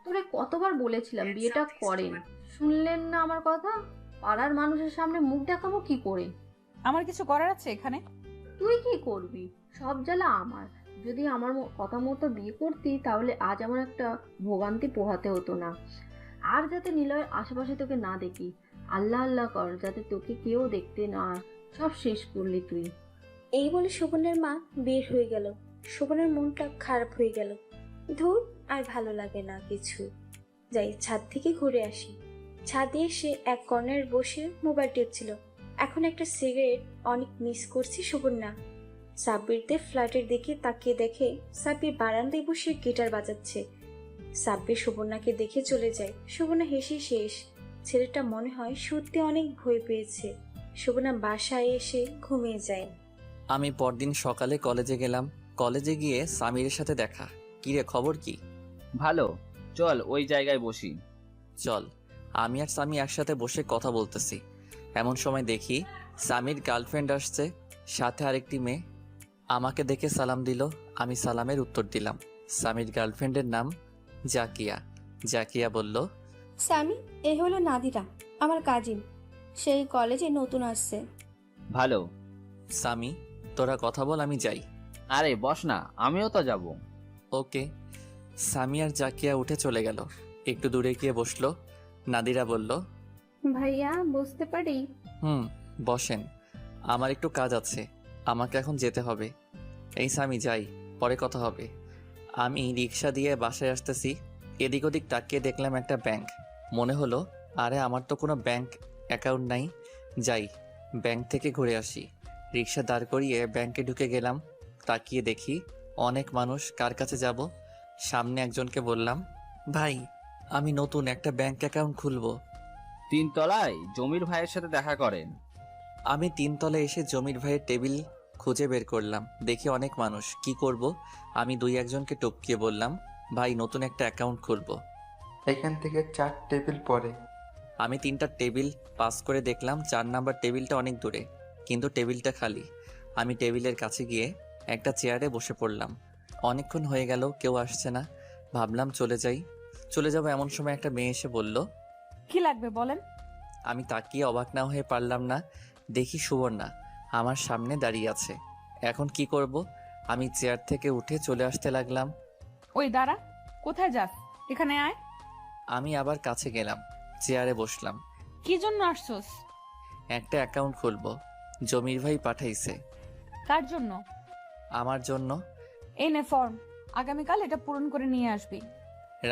তোরে কতবার বলেছিলাম বিয়েটা করেন, শুনলেন না আমার কথা? পাড়ার মানুষের সামনে মুখ দেখাবো কি করে? আমার কিছু করার আছে এখানে? তুই কি করবি? সব জ্বালা আমার। যদি আমার কথা মতো বিয়ে করতি তাহলে আজ আমার একটা ভোগান্তি পোহাতে হতো না। আর যাতে নিলয়ের আশেপাশে তোকে না দেখি, আল্লাহ আল্লাহ কর যাতে তোকে কেউ দেখতে না। সব শেষ করলি তুই। এই বলে শোভনের মা বের হয়ে গেল। শোভনের মনটা খারাপ হয়ে গেল। ধুর, আর ভালো লাগে না কিছু। যাই ছাদ থেকে ঘুরে আসি। ছাদে এসে এক কর্নারে বসে মোবাইল টিপছিল। এখন একটা সিগারেট অনেক মিস করছি সুবর্ণা। সাব্বিরদের ফ্ল্যাটের দিকে তাকিয়ে দেখে সাব্বির বারান্দায় বসে গিটার বাজাচ্ছে। সাব্বির সুবর্ণাকে দেখে চলে যায়। সুবর্ণা হেসে শেষ। ছেলেটা মনে হয় সত্যি অনেক ভয় পেয়েছে। সুবর্ণা বাসায় এসে ঘুমিয়ে যায়। আমি পরদিন সকালে কলেজে গেলাম। কলেজে গিয়ে সামিরের সাথে দেখা। কিরে খবর কি? ভালো, চল ওই জায়গায় বসি। চল। আমি আর সামি একসাথে বসে কথা বলতেছি, এমন সময় দেখি সামির গার্লফ্রেন্ড আসছে, সাথে আরেকটি মেয়ে। আমাকে দেখে সালাম দিল। আমি সালামের উত্তর দিলাম। সামির গার্লফ্রেন্ডের নাম জাকিয়া। জাকিয়া বলল, স্যামি, এ হলো নাদিরা, আমার কাজিন। সেই কলেজে নতুন আসছে। ভালো। সামি তোরা কথা বল, আমি যাই। আরে বস না, আমিও তো যাব। ওকে। সামি আর জাকিয়া উঠে চলে গেল। একটু দূরে গিয়ে বসলো। নাদিরা বলল, ভাইয়া বসতে পারি? বসেন। আমার একটু কাজ আছে, আমাকে এখন যেতে হবে। এই সামি যাই, পরে কথা হবে। আমি রিক্সা দিয়ে বাসায় আসতেছি, এদিক ওদিক তাকিয়ে দেখলাম একটা ব্যাংক। মনে হলো আরে আমার তো কোনো ব্যাংক অ্যাকাউন্ট নাই, যাই ব্যাংক থেকে ঘুরে আসি। রিক্সা দাঁড় করিয়ে ব্যাংকে ঢুকে গেলাম। তাকিয়ে দেখি অনেক মানুষ। কার কাছে যাব? সামনে একজনকে বললাম, ভাই আমি নতুন একটা ব্যাংক অ্যাকাউন্ট খুলবো। 3 তলায় জমির ভাইয়ের সাথে দেখা করেন। আমি 3 তলায় এসে জমির ভাইয়ের টেবিল খুঁজে বের করলাম। দেখি অনেক মানুষ। কি করব? আমি 2-1জনকে টপকিয়ে বললাম, ভাই নতুন একটা অ্যাকাউন্ট খুলবো। এখান থেকে 4 টেবিল পরে। আমি 3টা টেবিল পাস করে দেখলাম 4 নাম্বার টেবিলটা অনেক দূরে, কিন্তু টেবিলটা খালি। আমি টেবিলের কাছে গিয়ে একটা চেয়ারে বসে পড়লাম। অনেকক্ষণ হয়ে গেল, কেউ আসছে না। ভাবলাম চলে যাব এমন সময় একটা মেয়ে এসে বলল, কি লাগবে বলেন? আমি তাকিয়ে অবাক না হয়ে পারলাম না। দেখি সুবর্ণা আমার সামনে দাঁড়িয়ে আছে। এখন কি করব? আমি চেয়ার থেকে উঠে চলে আসতে লাগলাম। ওই দাঁড়া, কোথায় যাস? এখানে আয়। আমি আবার কাছে গেলাম, চেয়ারে বসলাম। কি জন্য আসছস? একটা অ্যাকাউন্ট খুলবো, জমির ভাই পাঠাইছে। কার জন্য? আমার জন্য। এই নে ফর্ম, আগামীকাল এটা পূরণ করে নিয়ে আসবি।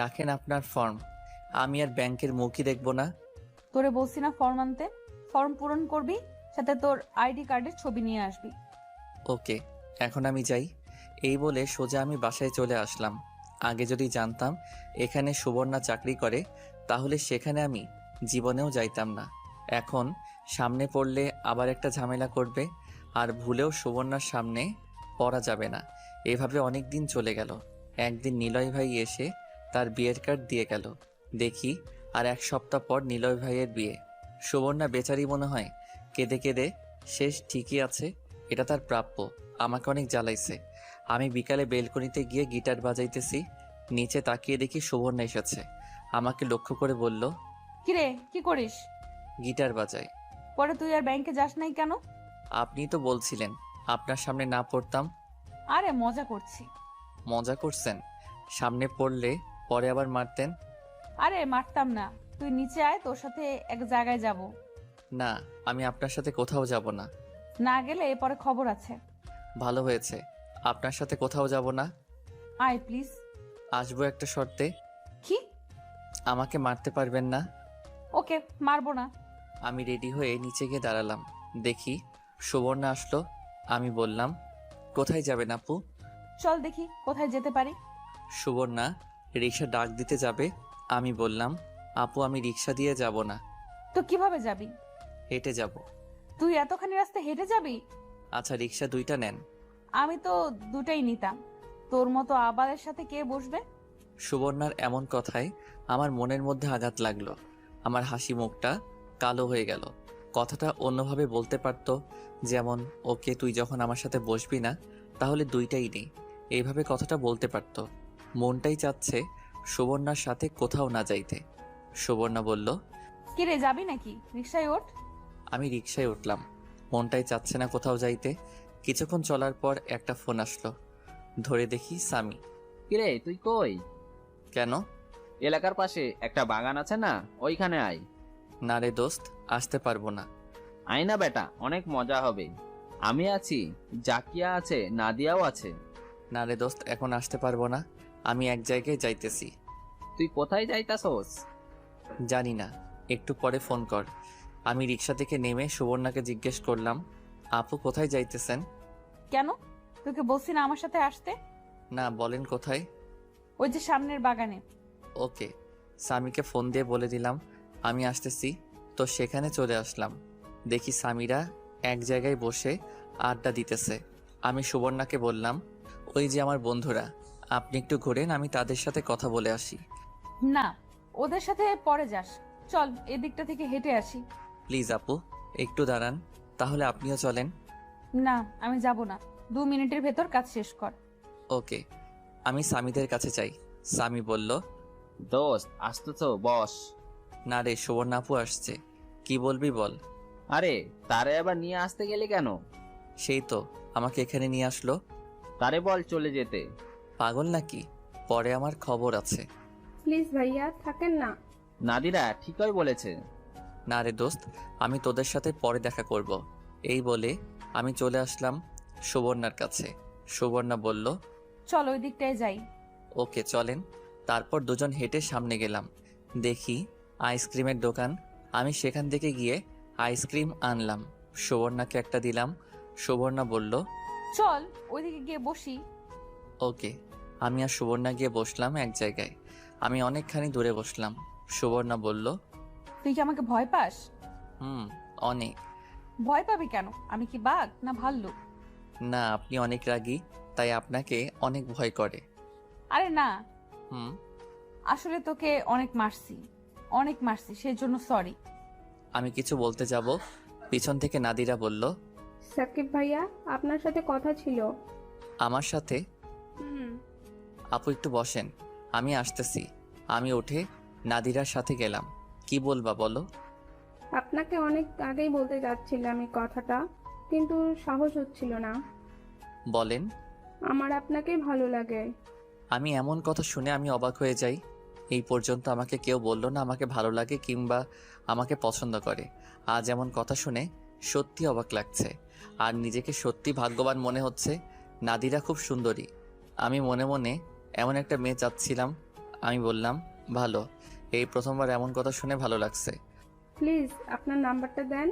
রাখেন আপনার ফর্ম, আমি আর ব্যাংকের মুখই দেখব না। তোরে বলছি না ফর্ম আনতে? ফর্ম পূরণ করবি, সাথে তোর আইডি কার্ডের ছবি নিয়ে আসবি। ওকে, এখন আমি যাই। এই বলে সোজা আমি বাসায় চলে আসলাম। আগে যদি জানতাম এখানে সুবর্ণা চাকরি করে, তাহলে সেখানে আমি জীবনেও যাইতাম না। এখন সামনে পড়লে আবার একটা ঝামেলা করবে, আর ভুলেও সুবর্ণার সামনে পড়া যাবে না। এভাবে অনেক দিন চলে গেল। একদিন নিলয় ভাই এসে তার বিয়ের কার্ড দিয়ে গেল। দেখি আর 1 সপ্তাহ পর নিলয় ভাইয়ের বিয়ে। সুবর্ণা বেচারি মনে হয় কেঁদে কেঁদে শেষ। ঠিকই আছে, এটা তার প্রাপ্য। আমাকে অনেক জ্বালাইছে। আমি বিকালে বেলকনিতে গিয়ে গিটার বাজাইতেছি। নিচে তাকিয়ে দেখি সুবর্ণা এসেছে। আমাকে লক্ষ্য করে বলল, কিরে কি করিস? গিটার বাজাই। পরে তুই আর ব্যাংকে যাস নাই কেন? আপনি তো বলছিলেন আপনার সামনে না পড়তাম। আরে মজা করছি। মজা করছেন? সামনে পড়লে পরে আবার মারতেন। আরে মারতাম না, তুই নিচে আয়, তোর সাথে এক জায়গায় যাব। না, আমি আপনার সাথে কোথাও যাব না। না গেলে পরে খবর আছে। ভালো হয়েছে, আপনার সাথে কোথাও যাব না। আয় প্লিজ। আসবো একটা শর্তে। কি? আমাকে মারতে পারবেন না। ওকে, মারবো না। আমি রেডি হয়ে নিচে গিয়ে দাঁড়ালাম। দেখি সুবর্ণা আসলো। আমি বললাম, কোথায় যাবেন আপু? চল দেখি কোথায় যেতে পারি। সুবর্ণা রিক্সা ডাক দিতে যাবে। আমি বললাম, আপু আমি রিক্সা দিয়ে যাব না, তো কিভাবে যাবি? হেঁটে যাব। তুই এতখানি রাস্তা হেঁটে যাবি? আচ্ছা রিক্সা 2টা নেন। আমি তো দুটাই নিতাম। তোর মতো আবালের সাথে কে বসবে? সুবর্ণার এমন কথায় আমার মনের মধ্যে আঘাত লাগলো। আমার হাসি মুখটা কালো হয়ে গেল। কথাটা অন্যভাবে বলতে পারতো, যেমন, ওকে তুই যখন আমার সাথে বসবি না তাহলে 2টাই নেই। এইভাবে কথাটা বলতে পারতো। মনটাই চাচ্ছে সুবর্ণার সাথে কোথাও না যাইতে। সুবর্ণা বলল, কিরে যাবি নাকি? রিক্সায় ওঠ। আমি রিক্সায় উঠলাম। মনটাই চাচ্ছে না কোথাও যাইতে। কিছুক্ষণ চলার পর একটা ফোন আসলো। ধরে দেখি সামি। কিরে তুই কই? কেন? এলাকার পাশে একটা বাগান আছে না, ওইখানে আয়। না রে দোস্ত, আসতে পারবো না। আয় না বেটা, অনেক মজা হবে। আমি আছি, জাকিয়া আছে, নাদিয়াও আছে। না রে দোস্ত, এখন আসতে পারবো না। আমি এক জায়গায় যাইতেছি। তুই কোথায় যাইতাছস? জানি না, একটু পরে ফোন কর। আমি রিক্সা থেকে নেমে সুবর্ণাকে জিজ্ঞেস করলাম, আপু কোথায় যাইতেছেন? কেন? তোকে বলছি না আমার সাথে আসতে? না, বলেন কোথায়? ওই যে সামনের বাগানে। ওকে। সামিকে ফোন দিয়ে বলে দিলাম আমি আসতেছি। তো সেখানে চলে আসলাম। দেখি সামিরা এক জায়গায় বসে আড্ডা দিতেছে। আমি সুবর্ণাকে বললাম, ওই যে আমার বন্ধুরা, আপনি একটু ঘুরেন, আমি তাদের সাথে কথা বলে আসি। না, ওদের সাথে পরে যাস। চল এদিকটা থেকে হেঁটে আসি। প্লিজ আপু, একটু দাঁড়ান, তাহলে আপনিও চলেন। না, আমি যাব না। 2 মিনিটের ভেতর কাজ শেষ কর। ওকে। আমি সামিদের কাছে চাই। সামি বলল, দোস্ত আসতেছো, বস। না রে, সুবর্ণা আপু আসছে। কি বলবি বল। আরে তারে আবার নিয়ে আসতে গেলি কেন? সেই তো আমাকে এখানে নিয়ে আসলো। তারে বল চলে যেতে। পাগল নাকি? পরে আমার খবর আছে। প্লিজ ভাইয়া থাকেন না। নাদিরা ঠিকই বলেছে। না রে দোস্ত, আমি তোদের সাথে পরে দেখা করব। এই বলে আমি চলে আসলাম সুবর্ণার কাছে। সুবর্ণা বলল, চল ওই দিকটায় যাই। ওকে চলেন। তারপর দুজন হেঁটে সামনে গেলাম। দেখি আইসক্রিমের দোকান। আমি সেখান থেকে গিয়ে আইসক্রিম আনলাম। সুবর্ণাকে একটা দিলাম। সুবর্ণা বলল, চল ওইদিকে গিয়ে বসি। ওকে। আমি আর সুবর্ণা গিয়ে বসলাম এক জায়গায়। আমি অনেকখানি দূরে বসলাম। সুবর্ণা বলল, তুই কি আমাকে ভয় পাস? হুম, অনেক। ভয় পাবি কেন? আমি কি বাঘ না ভাল্লুক? না, আপনি অনেক রাগী, তাই আপনাকে অনেক ভয় করে। আরে না, হুম। আসলে তোকে অনেক মারছি সেই জন্য সরি। আমি কিছু বলতে যাব, পিছন থেকে নাদিরা বলল, সাকিব ভাইয়া আপনার সাথে কথা ছিল। আমার সাথে? হুম। আপু একটু বসেন, আমি আসতেছি। আমি উঠে নাদিরার সাথে গেলাম। কি বলবা বলো? আপনাকে অনেক আগেই বলতে যাচ্ছিলাম এই কথাটা, কিন্তু সাহস হচ্ছিল না। বলেন। আমার আপনাকে ভালো লাগে। আমি এমন কথা শুনে আমি অবাক হয়ে যাই। এই পর্যন্ত আমাকে কেউ বলল না আমাকে ভালো লাগে কিংবা আমাকে পছন্দ করে। আজ এমন কথা শুনে সত্যি অবাক লাগছে, আর নিজেকে সত্যি ভাগ্যবান মনে হচ্ছে। নাদিরা খুব সুন্দরী। আমি মনে মনে এমন একটা মেয়ে চাচ্ছিলাম। আমি বললাম, ভালো। এই প্রথমবার এমন কথা শুনে ভালো লাগছে। প্লিজ আপনার নাম্বারটা দেন।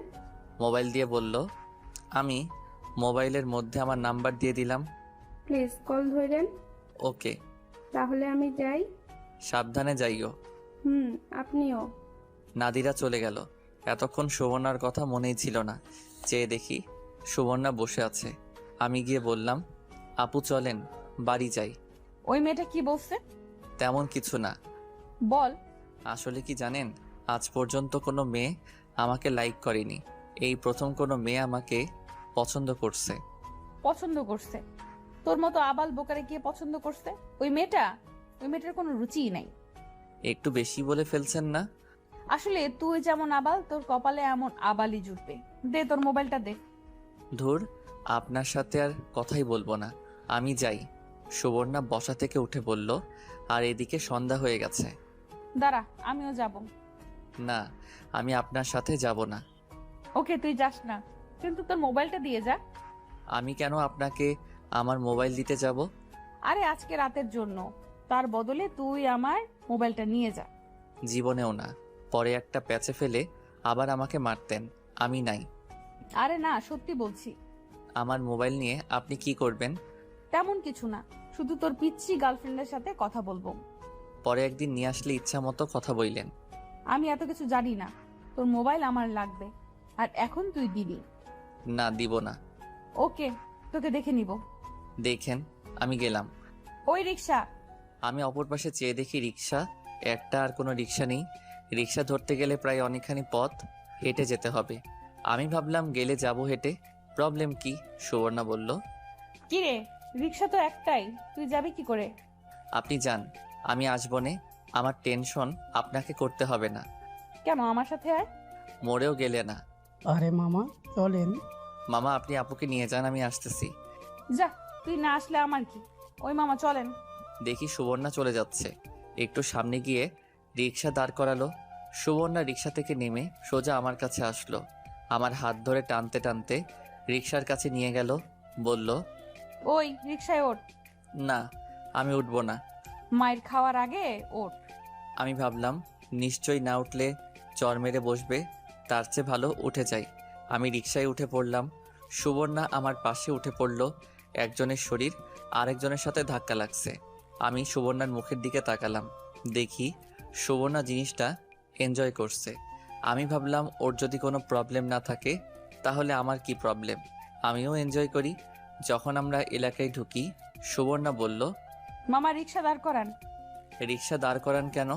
মোবাইল দিয়ে বলল। আমি মোবাইলের মধ্যে আমার নাম্বার দিয়ে দিলাম। প্লিজ কল ধরেন। ওকে। তাহলে আমি যাই। সাবধানে যাইও। আপনিও। নাদিরা চলে গেল। এতক্ষণ সুবর্ণার কথা মনেই ছিল না। চেয়ে দেখি সুবর্ণা বসে আছে। আমি গিয়ে বললাম, আপু চলেন, বাড়ি যাই। ওই মেয়েটা কি বলছে? তেমন কিছু না। বল। আসলে কি জানেন, আজ পর্যন্ত কোনো মেয়ে আমাকে লাইক করেনি। এই প্রথম কোনো মেয়ে আমাকে পছন্দ করছে। পছন্দ করছে? তোর মতো আবাল বোকারে গিয়ে পছন্দ করছে? ওই মেয়েটার কোনো রুচিই নাই। একটু বেশি বলে ফেলছেন না? আসলে তুই যেমন আবাল, তোর কপালে এমন আবালই জুটবে। দে তোর মোবাইলটা দে। ধুর, আপনার সাথে আর কথাই বলবো না, আমি যাই। সুবর্ণা বসা থেকে উঠে বলল, আর এদিকে সন্ধ্যা হয়ে গেছে। দাঁড়া, আমিও যাব। না, আমি আপনার সাথে যাব না। ওকে, তুই যাস না, কিন্তু তোর মোবাইলটা দিয়ে যা। আমি কেন আপনাকে আমার মোবাইল দিতে যাব? আরে আজকে রাতের জন্য, তার বদলে তুই আমার মোবাইলটা নিয়ে যা। জীবনেও না। পরে একটা প্যাচে ফেলে আবার আমাকে মারতেন। আমি নাই। আরে না, সত্যি বলছি। আমার মোবাইল নিয়ে আপনি কি করবেন? তেমন কিছু না, শুধু তোর পিচ্ছি গার্লফ্রেন্ডের সাথে কথা বলবো। পরে একদিন নিয়ে আসলে ইচ্ছা মতো কথা বললেন। আমি এত কিছু জানি না। তোর মোবাইল আমার লাগবে, আর এখন তুই দিবি। না, দিব না। ওকে, তোকে দেখে নিব। দেখেন। আমি গেলাম। ওই রিক্সা। আমি অপর পাশে চেয়ে দেখি রিক্সা একটা, আর কোনো রিক্সা নেই। রিক্সা ধরতে গেলে প্রায় অনেকখানি পথ হেঁটে যেতে হবে। আমি ভাবলাম গেলে যাব হেঁটে, প্রবলেম কি? সুবর্ণা বলল, কি রে, রিক্সা তো একটাই, তুই যাবি কি করে? আপনি যান, আমি আসবো নে। আমার টেনশন আপনাকে করতে হবে না। কেন, আমার সাথে আয়। মরেও গেলে না। আরে মামা চলেন। মামা, আপনি আপুকে নিয়ে যান, আমি আসতেছি। যা, তুই না আসলে আমার কি। ওই মামা চলেন। দেখি সুবর্ণা চলে যাচ্ছে। একটু সামনে গিয়ে রিক্সা দাঁড় করালো। সুবর্ণা রিক্সা থেকে নেমে সোজা আমার কাছে আসলো। আমার হাত ধরে টানতে টানতে রিক্সার কাছে নিয়ে গেল। বলল, ওই রিক্সায় ওঠ। না, আমি উঠবো না। মায়ের খাওয়ার আগে ওঠ। আমি ভাবলাম নিশ্চয়ই না উঠলে চর মেরে বসবে, তার চেয়ে ভালো উঠে যাই। আমি রিক্সায় উঠে পড়লাম। সুবর্ণা আমার পাশে উঠে পড়ল। একজনের শরীর আরেকজনের সাথে ধাক্কা লাগছে। আমি সুবর্ণার মুখের দিকে তাকালাম। দেখি সুবর্ণা জিনিসটা এনজয় করছে। আমি ভাবলাম ওর যদি কোনো প্রবলেম না থাকে তাহলে আমার কি প্রবলেম, আমিও এনজয় করি। যখন আমরা এলাকায় ঢুকি, সুবর্ণা বলল, মামা রিক্সা দাঁড় করান। রিক্সা দাঁড় করান কেন?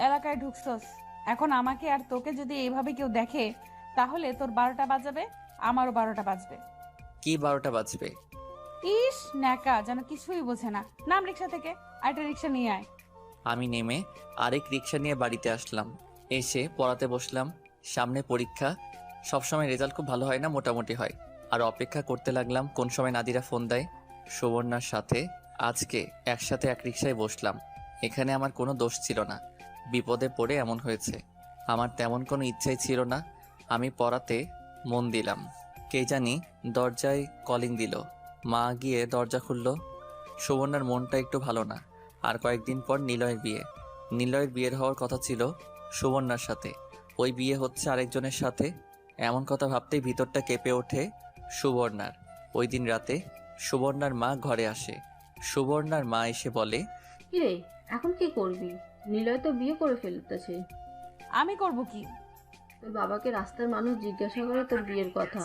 এলাকায় ঢুকছস, এখন আমাকে আর তোকে যদি এইভাবে কেউ দেখে তাহলে তোর 12টা বাজাবে, আমারও 12টা বাজবে। কি 12টা বাজবে? ইস ন্যাকা, যেন কিছুই বোঝে না। নাম রিক্সা থেকে, আরেকটা রিক্সা নিয়ে আয়। আমি নেমে আরেক রিক্সা নিয়ে বাড়িতে আসলাম। এসে পড়াতে বসলাম। সামনে পরীক্ষা। সবসময় রেজাল্ট খুব ভালো হয় না, মোটামুটি হয়। আর অপেক্ষা করতে লাগলাম কোন সময় নাদিরা ফোন দেয়। সুবর্ণার সাথে আজকে একসাথে এক রিক্সায় বসলাম। এখানে আমার কোনো দোষ ছিল না, বিপদে পড়ে এমন হয়েছে। আমার তেমন কোনো ইচ্ছাই ছিল না। আমি পড়াতে মন দিলাম। কে জানি দরজায় কলিং দিল। মা গিয়ে দরজা খুলল। সুবর্ণার মনটা একটু ভালো না। আর কয়েকদিন পর নিলয়ের বিয়ে। নিলয়ের বিয়ের হওয়ার কথা ছিল সুবর্ণার সাথে, ওই বিয়ে হচ্ছে আরেকজনের সাথে। এমন কথা ভাবতেই ভিতরটা কেঁপে ওঠে সুবর্ণার। ওই দিন রাতে সুবর্ণার মা ঘরে আসে। সুবর্ণার মা এসে বলে, কিরে এখন কি করবি? নিলয় তো বিয়ে করে ফেলতেছে। আমি করব কি? তোর বাবাকে রাস্তার মানুষ জিজ্ঞাসা করে তোর বিয়ের কথা।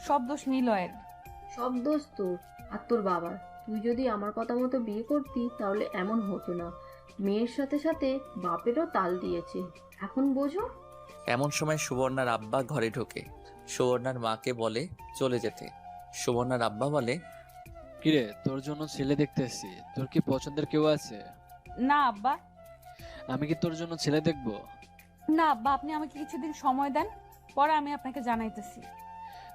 সব দোষ নিলয়ের। সব দোষ তোর আর তোর বাবার। তুই যদি আমার কথা মতো বিয়ে করতি তাহলে এমন হতো না। মেয়ের সাথে সাথে বাপেরও তাল দিয়েছে, এখন বোঝো। এমন সময় সুবর্ণার আব্বা ঘরে ঢোকে। সুবর্ণার মাকে বলে চলে যেতে। সুবর্ণার আব্বা বলে, কিরে, তোর জন্য ছেলে দেখতে এসেছি। তোর কি পছন্দের কেউ আছে? না আব্বা। আমি কি তোর জন্য ছেলে দেখব? না আব্বা, আপনি আমাকে কিছুদিন সময় দেন, পরে আমি আপনাকে জানাইতেছি।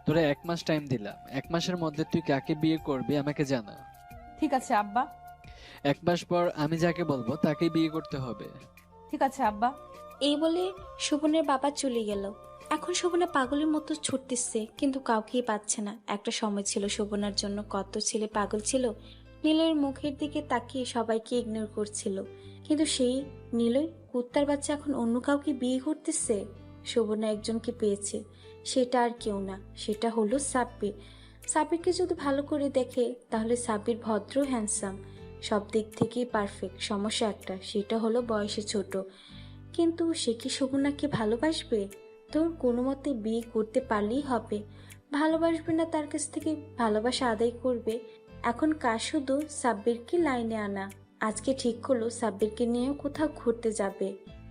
তোরে 1 মাস টাইম দিলাম। 1 মাসের মধ্যে তুই কাকে বিয়ে করবি আমাকে জানা। ঠিক আছে আব্বা। 1 মাস পর আমি যাকে বলবো তাকেই বিয়ে করতে হবে। ঠিক আছে আব্বা। এই বলে শোভনের বাবা চলে গেল। এখন শোভনা পাগলের মতো ছুটতেছে, কিন্তু কাউকেই পাচ্ছে না। একটা সময় ছিল শোভনার জন্য কত ছেলে পাগল ছিল। নীলয়ের মুখের দিকে তাকিয়ে সবাইকে ইগনোর করছিল, কিন্তু সেই নীলয় কুত্তার বাচ্চা এখন অন্য কাউকে বিয়ে করতেছে। শোভনা একজনকে পেয়েছে, সেটা আর কেউ না, সেটা হলো সাব্বির। সাব্বিরকে যদি ভালো করে দেখে তাহলে সাব্বির ভদ্র, হ্যান্ডসাম, সব দিক থেকেই পারফেক্ট। সমস্যা একটা, সেটা হলো বয়সে ছোট। কিন্তু সে কি শোভনাকে ভালোবাসবে? তোর কোনো মতে বিয়ে করতে পারলেই হবে। ভালোবাসবে না, তার কাছ থেকে ভালোবাসা আদায় করবে। এখন কাজ শুধু সাব্বিরকে লাইনে আনা। আজকে ঠিক করলো সাব্বিরকে নিয়েও কোথাও ঘুরতে যাবে।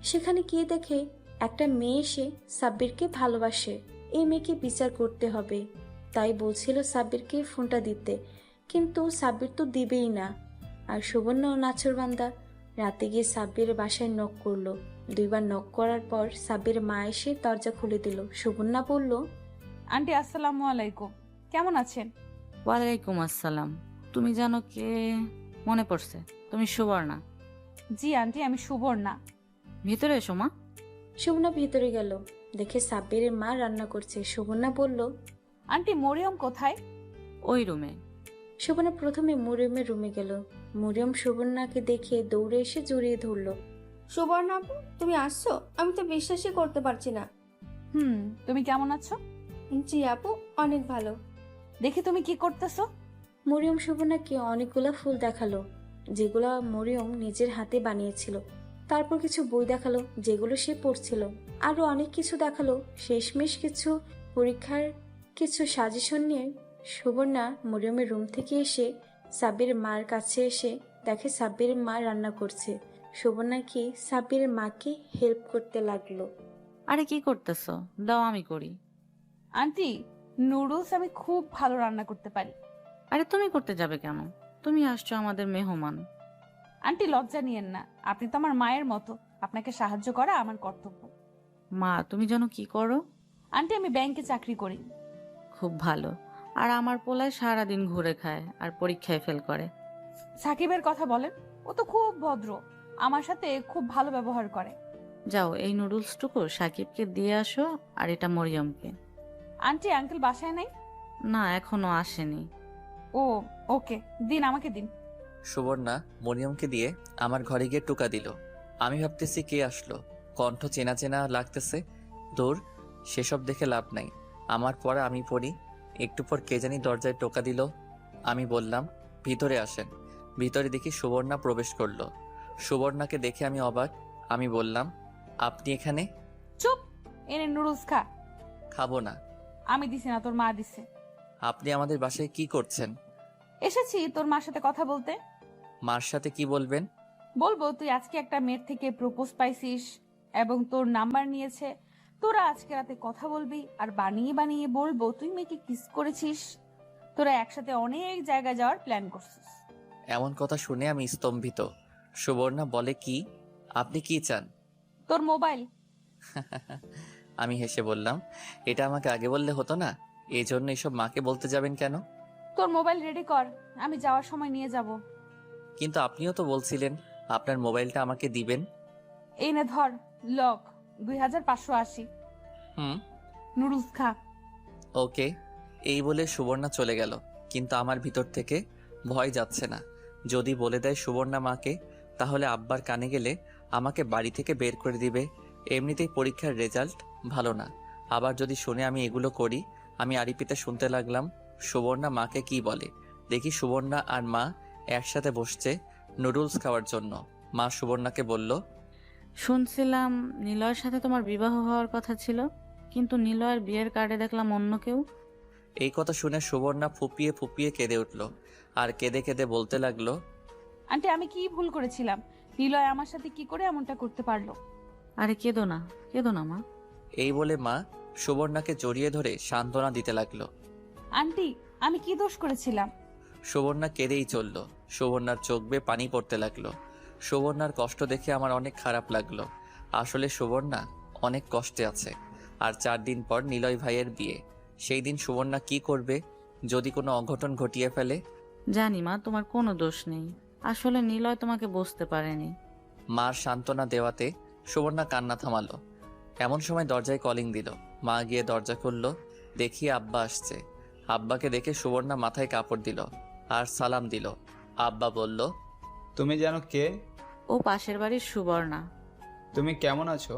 সেখানে গিয়ে দেখে একটা মেয়ে এসে সাব্বিরকে ভালোবাসে। এই মেয়েকে বিচার করতে হবে। তাই বলছিল সাব্বিরকে ফোনটা দিতে, কিন্তু সাব্বির তো দিবেই না। আর সুবর্ণও নাছরবান্দা। রাতে গিয়ে সাব্বিরের বাসায় নক করলো। 2 বার নক করার পর সাব্বিরের মা এসে দরজা খুলে দিল। সুবর্ণা বলল, আন্টি আসসালামু আলাইকুম, কেমন আছেন? ওয়ালাইকুম আসসালাম। তুমি জানো কে? মনে পড়ছে, তুমি সুবর্ণা। জি আন্টি, আমি সুবর্ণা। ভিতরে এসো মা। সুবর্ণা ভিতরে গেল, দেখে সাব্বিরের মা রান্না করছে। সুবর্ণা বলল, আন্টি মরিয়ম কোথায়? ওই রুমে। সুবর্ণা প্রথমে মরিয়মের রুমে গেল। মরিয়ম সুবর্ণাকে দেখে দৌড়ে এসে জড়িয়ে ধরল। সুবর্ণা আপু, তুমি আসছো? আমি তো বিশ্বাসই করতে পারছি না। তুমি কেমন আছো? জি আপু, অনেক ভালো। দেখি তুমি কি করতেছো। মরিয়ম সুবর্ণাকে অনেকগুলো ফুল দেখালো, যেগুলো মরিয়ম নিজের হাতে বানিয়েছিল। তারপর কিছু বই দেখালো, যেগুলো সে পড়ছিল। আরো অনেক কিছু দেখালো। শেষমেশ কিছু পরীক্ষার কিছু সাজেশন নিয়ে সুবর্ণা মরিয়মের রুম থেকে এসে সাব্বিরের মার কাছে এসে দেখে সাব্বিরের মা রান্না করছে। সুবর্ণা কি সাব্বিরের মাকে হেল্প করতে লাগলো। আরে কি করতেছো? দাও আমি করি। আন্টি, নুডলস আমি খুব ভালো রান্না করতে পারি। আরে তুমি করতে যাবে কেন? তুমি আসছো আমাদের মেহমান। আন্টি লজ্জা নিয়েন না, আপনি তো আমার মায়ের মতো, আপনাকে সাহায্য করা আমার কর্তব্য। মা, তুমি যেন কি করো? আন্টি আমি ব্যাংকে চাকরি করি। খুব ভালো। আর আমার পোলায় সারাদিন ঘুরে খায় আর পরীক্ষায় ফেল করে। সাকিবের কথা বলেন, ও তো খুব ভদ্র, আমার সাথে খুব ভালো ব্যবহার করে। যাও, এই নুডলসটুকু সাকিবকে দিয়ে আসো, আর এটা মরিয়মকে। আন্টি আঙ্কেল বাসায় নাই? না, এখনো আসেনি। ও ওকে, দিন, আমাকে দিন। সুবর্ণা মরিয়মকে দিয়ে আমার ঘরে গিয়ে টোকা দিল। আমি ভাবতেছি কে আসলো, কণ্ঠ চেনা চেনা লাগতেছে। দূর, সেসব দেখে লাভ নাই, আমার পড়া আমি পড়ি। একটু পর কে জানি দরজায় টোকা দিল। আমি বললাম ভিতরে আসেন। ভিতরে দেখি সুবর্ণা প্রবেশ করলো। সুবর্ণাকে দেখে আমি অবাক। আমি বললাম, আপনি এখানে? চুপ, এনে নুডলস খা। খাবো না। আমি দিছি না, তোর মা দিছে। আপনি আমাদের বাসায় কি করছেন? এসেছি তোর মার সাথে কথা বলতে। মার সাথে কি বলবেন? বলবো তুই আজকে একটা মেয়ের থেকে প্রপোজ পাইছিস এবং তোর নাম্বার নিয়েছে। তোরা আজকে রাতে কথা বলবি আর বানিয়ে বানিয়ে বলবো তুই মেয়েকে কিস করেছিস। তোরা একসাথে অনেক জায়গায় যাওয়ার প্ল্যান করছিস। এমন কথা শুনে আমি স্তম্ভিত। সুবর্ণা বলে, কি? আপনি কি চান? তোর মোবাইল। আমি হেসে বললাম, এটা আমাকে আগে বললে হতো না? এই জন্য এসব মাকে বলতে যাবেন কেন? তোর মোবাইল রেডি কর, আমি যাওয়ার সময় নিয়ে যাব। কিন্তু আপনিও তো বলছিলেন আপনার মোবাইলটা আমাকে দিবেন। এই নে ধর, লক 2580। নুডলস খা। ওকে। এই বলে সুবর্ণা চলে গেল, কিন্তু আমার ভিতর থেকে ভয় যাচ্ছে না। যদি বলে দেয় সুবর্ণা মাকে, তাহলে আব্বার কানে গেলে আমাকে বাড়ি থেকে বের করে দিবে। এমনিতেই পরীক্ষার রেজাল্ট ভালো না, আবার যদি শুনে আমি এগুলো করি। আমি আরিপিতে শুনতে লাগলাম সুবর্ণা মাকে কি বলে। দেখি সুবর্ণা আর মা একসাথে বসছে নুডলস খাওয়ার জন্য। মা সুবর্ণাকে বলল, শুনছিলাম নিলয়ের সাথে তোমার বিবাহ হওয়ার কথা ছিল, কিন্তু নিলয়ের বিয়ের কার্ডে দেখলাম অন্য কেউ। এই কথা শুনে সুবর্ণা ফুপিয়ে ফুপিয়ে কেঁদে উঠল আর কেঁদে কেঁদে বলতে লাগলো, আন্টি আমি কি ভুল করেছিলাম? নিলয় আমার সাথে কি করে এমনটা করতে পারলো? আরে কেঁদো না মা। এই বলে মা সুবর্ণাকে জড়িয়ে ধরে সান্ত্বনা দিতে লাগলো। আন্টি আমি কি দোষ করেছিলাম? সুবর্ণা কেঁদেই চলল। সুবর্ণার চোখ বেয়ে পানি পড়তে লাগলো। সুবর্ণার কষ্ট দেখে আমার অনেক খারাপ লাগলো। আসলে সুবর্ণা অনেক কষ্টে আছে। আর 4 দিন পর নিলয় ভাইয়ের বিয়ে। সেই দিন সুবর্ণা কি করবে যদি কোনো অঘটন ঘটিয়ে ফেলে? জানি মা, তোমার কোনো দোষ নেই। আসলে নিলয় তোমাকে বুঝতে পারেনি। মার সান্ত্বনা দেওয়াতে সুবর্ণা কান্না থামালো। এমন সময় দরজায় কলিং দিল। মা গিয়ে দরজা খুলল। দেখি আব্বা আসছে। আব্বাকে দেখে সুবর্ণা মাথায় কাপড় দিল আর সালাম দিল। আব্বা বলল, তুমি জানো কে? ও পাশের বাড়ির সুবর্ণা। তুমি কেমন আছো?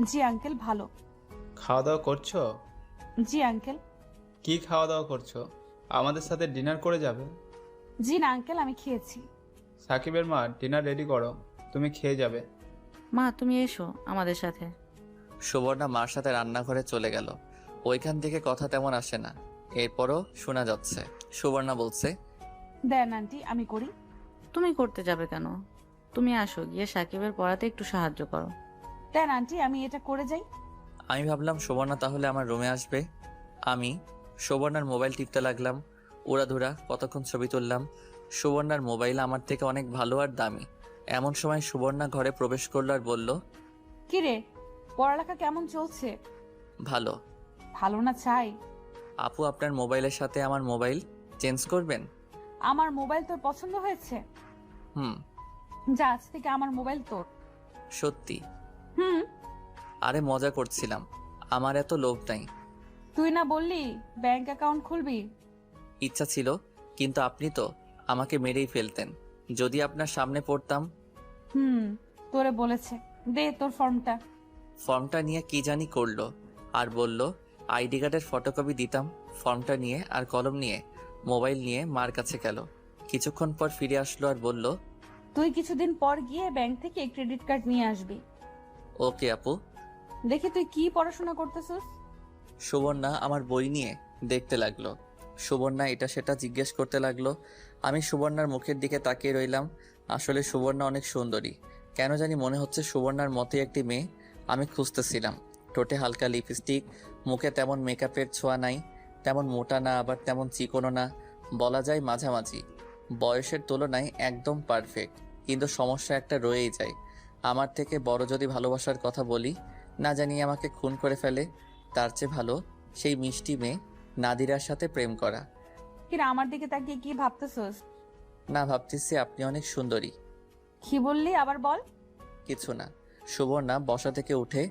জি আঙ্কেল ভালো। খাওয়া দাওয়া করছো? জি আঙ্কেল। কি খাওয়া দাওয়া করছো? আমাদের সাথে ডিনার করে যাবে? জি না আঙ্কেল, আমি খেয়েছি। সাকিবের মা ডিনার রেডি করো, তুমি খেয়ে যাবে। মা তুমি এসো আমাদের সাথে। সুবর্ণা মার সাথে রান্নাঘরে চলে গেল। ওইখান থেকে কথা তেমন আসে না, এরপরও শোনা যাচ্ছে। সুবর্ণা বলছে, দেন আন্টি আমি করি। তুমি করতে যাবে কেন? তুমি আসো, গিয়ে সাকিবের পড়াতে একটু সাহায্য করো। দেন আন্টি আমি এটা করে যাই। আমি ভাবলাম সুবর্ণা তাহলে আমার রুমে আসবে। আমি সুবর্ণার মোবাইল টিপতে লাগলাম। উড়াধুরা কতক্ষণ ছবি তুললাম। সুবর্ণার মোবাইল আমার থেকে অনেক ভালো আর দামি। এমন সময় সুবর্ণা ঘরে প্রবেশ করলো আর বলল, কিরে পড়ালেখা কেমন চলছে? ভালো। ভালো না চাই? আপু আপনার মোবাইলের সাথে আমার মোবাইল চেঞ্জ করবেন? আমার মোবাইল তোর পছন্দ হয়েছে? হুম। যা আজ থেকে আমার মোবাইল তোর। সত্যি? হুম। আরে মজা করছিলাম, আমার এত লোভ নাই। তুই না বললি ব্যাংক অ্যাকাউন্ট খুলবি? ইচ্ছা ছিল, কিন্তু আপনি তো আমাকে মেরেই ফেলতেন যদি আপনার সামনে পড়তাম। তোরে বলেছে, দে তোর ফর্মটা। ফর্মটা নিয়ে কি জানি করলো আর বলল আইডি কার্ডের ফটোকপি দিতাম। ফর্মটা নিয়ে আর কলম নিয়ে মোবাইল নিয়ে মার কাছে গেল। কিছুক্ষণ পর ফিরে আসলো আর বলল, তুই কিছুদিন পর গিয়ে ব্যাংক থেকে ক্রেডিট কার্ড নিয়ে আসবি। ওকে আপু। দেখি তুই কি পড়াশোনা করতেছিস। সুবর্ণা আমার বই নিয়ে দেখতে লাগলো। সুবর্ণা এটা সেটা জিজ্ঞেস করতে লাগলো। আমি সুবর্ণার মুখের দিকে তাকিয়ে রইলাম। আসলে সুবর্ণা অনেক সুন্দরী। কেন জানি মনে হচ্ছে সুবর্ণার মতোই একটি মেয়ে আমি খুঁজতেছিলাম। ঠোঁটে হালকা লিপস্টিক, মুখে তেমন মেকআপের ছোঁয়া নাই। তেমন মোটা না আবার তেমন চিকনো না, বলা যায় মাঝামাঝি। বয়সের তুলনায় একদম পারফেক্ট। কিন্তু সমস্যা একটা রয়েই যায়। আমার থেকে বড় যদি ভালোবাসার কথা বলি, না জানি আমাকে খুন করে ফেলে। তার চেয়ে ভালো সেই মিষ্টি মেয়ে নাদিরার সাথে প্রেম করা। কিরা আমার দিকে তাকিয়ে কি ভাবতেছিস? না, ভাবতেছি আপনি অনেক সুন্দরী। কি বললি আবার বল। কিছু না। সুবর্ণা বসা থেকে উঠে